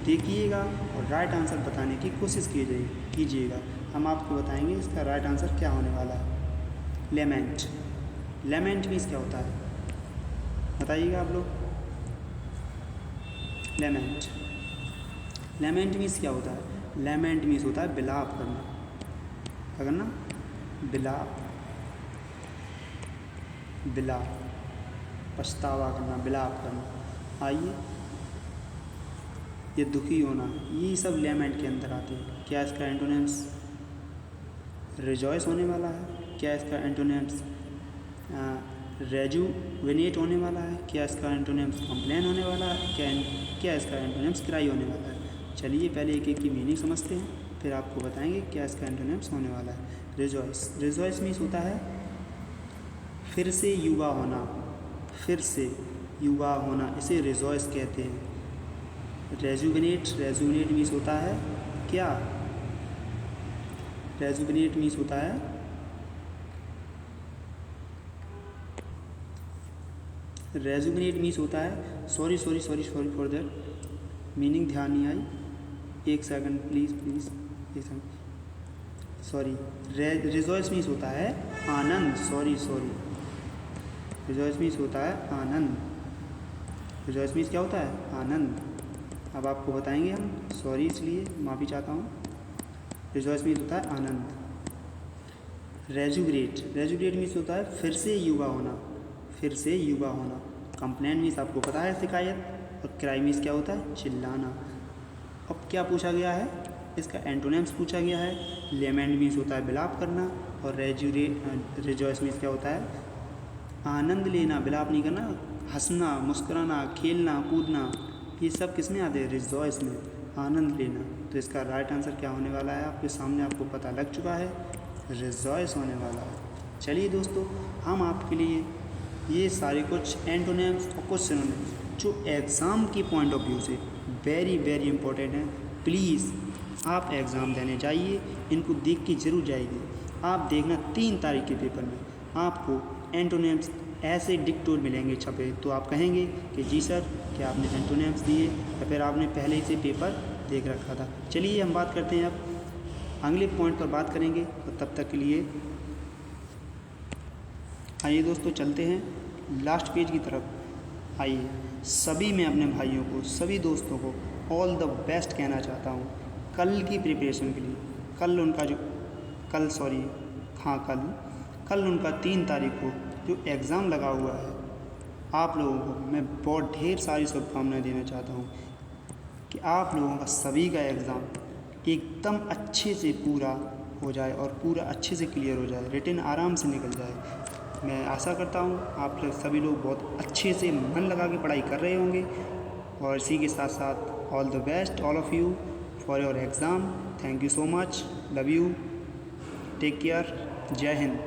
देखिएगा और राइट आंसर बताने की कोशिश कीजिएगा। हम आपको बताएंगे इसका राइट आंसर क्या होने वाला है। लेमेंट। लेमेंट मीन्स क्या होता है बताइएगा आप लोग। लेमेंट, लेमेंट मीन्स क्या होता है, लेमेंट मीन्स होता है विलाप करना। क्या करना, विलाप, विलाप, पछतावा करना, विलाप करना। आइए ये दुखी होना, ये सब लेमेंट के अंदर आते हैं। क्या इसका एंटोनिम्स रिजॉइस होने वाला है, क्या इसका एंटोनिम्स रेजुवेनेट होने वाला है, क्या इसका एंटोनिम्स कंप्लेन होने वाला है, क्या इसका एंटोनिम्स क्राई होने वाला है। चलिए पहले एक एक की मीनिंग समझते हैं, फिर आपको बताएंगे क्या इसका एंटोनिम्स होने वाला है। रिजॉइस, रिजॉइस मीन्स होता है फिर से युवा होना, फिर से युवा होना, इसे रिजॉइस कहते हैं। रेजुवेनेट, रेजुवेनेट मीन्स होता है क्या, रेजुवेनेट मीन्स होता है रेजुवेनेट मीन्स होता है सॉरी फॉर दैट, मीनिंग ध्यान नहीं आई। एक सेकंड प्लीज़ एक सेकंड, सॉरी। रिजॉइस मीन्स होता है आनंद, सॉरी रिजॉइस मीन्स होता है आनंद। रिजॉइस मीन्स क्या होता है, आनंद। अब आपको बताएंगे हम, सॉरी इसलिए माफ़ी चाहता हूँ। रिजॉइस मीन्स होता है आनंद। रेजुग्रेट, रेजुग्रेट मीन्स होता है फिर से युवा होना, फिर से युवा होना। कंप्लेन मीन्स आपको पता है शिकायत, और क्राई मीन्स क्या होता है, चिल्लाना। अब क्या पूछा गया है, इसका एंटोनिम्स पूछा गया है। लेमेंट मीन्स होता है विलाप करना, और रिजॉइस मीन्स क्या होता है, आनंद लेना, विलाप नहीं करना, हंसना, मुस्कुराना, खेलना, कूदना। ये सब किस में आते हैं, रिजॉइस में, आनंद लेना। तो इसका राइट आंसर क्या होने वाला है आपके सामने, आपको पता लग चुका है, रिजॉइस होने वाला है। चलिए दोस्तों, हम आपके लिए ये सारे कुछ एंटोनिम्स और कुछ सिनोनिम्स जो एग्ज़ाम की पॉइंट ऑफ व्यू से वेरी वेरी इंपॉर्टेंट हैं, प्लीज़ आप एग्ज़ाम देने जाइए, इनको देख के ज़रूर जाइए। आप देखना 3 तारीख के पेपर में आपको एंटोनिम्स ऐसे डिक्टोर मिलेंगे छपे, तो आप कहेंगे कि जी सर, क्या आपने एंटोनिम्स दिए या फिर आपने पहले से पेपर देख रखा था। चलिए हम बात करते हैं, अब अगले पॉइंट पर बात करेंगे, तो तब तक के लिए आइए दोस्तों चलते हैं लास्ट पेज की तरफ। आइए, सभी मैं अपने भाइयों को, सभी दोस्तों को ऑल द बेस्ट कहना चाहता हूँ कल की प्रिपरेशन के लिए। कल उनका कल उनका 3 तारीख को जो एग्ज़ाम लगा हुआ है, आप लोगों को मैं बहुत ढेर सारी शुभकामनाएं देना चाहता हूँ कि आप लोगों का सभी का एग्ज़ाम एकदम अच्छे से पूरा हो जाए और पूरा अच्छे से क्लियर हो जाए, रिटन आराम से निकल जाए। मैं आशा करता हूँ आप लोग सभी लोग बहुत अच्छे से मन लगा के पढ़ाई कर रहे होंगे, और इसी के साथ साथ all the best all of you for your exam. Thank you so much, love you, take care, जय हिंद।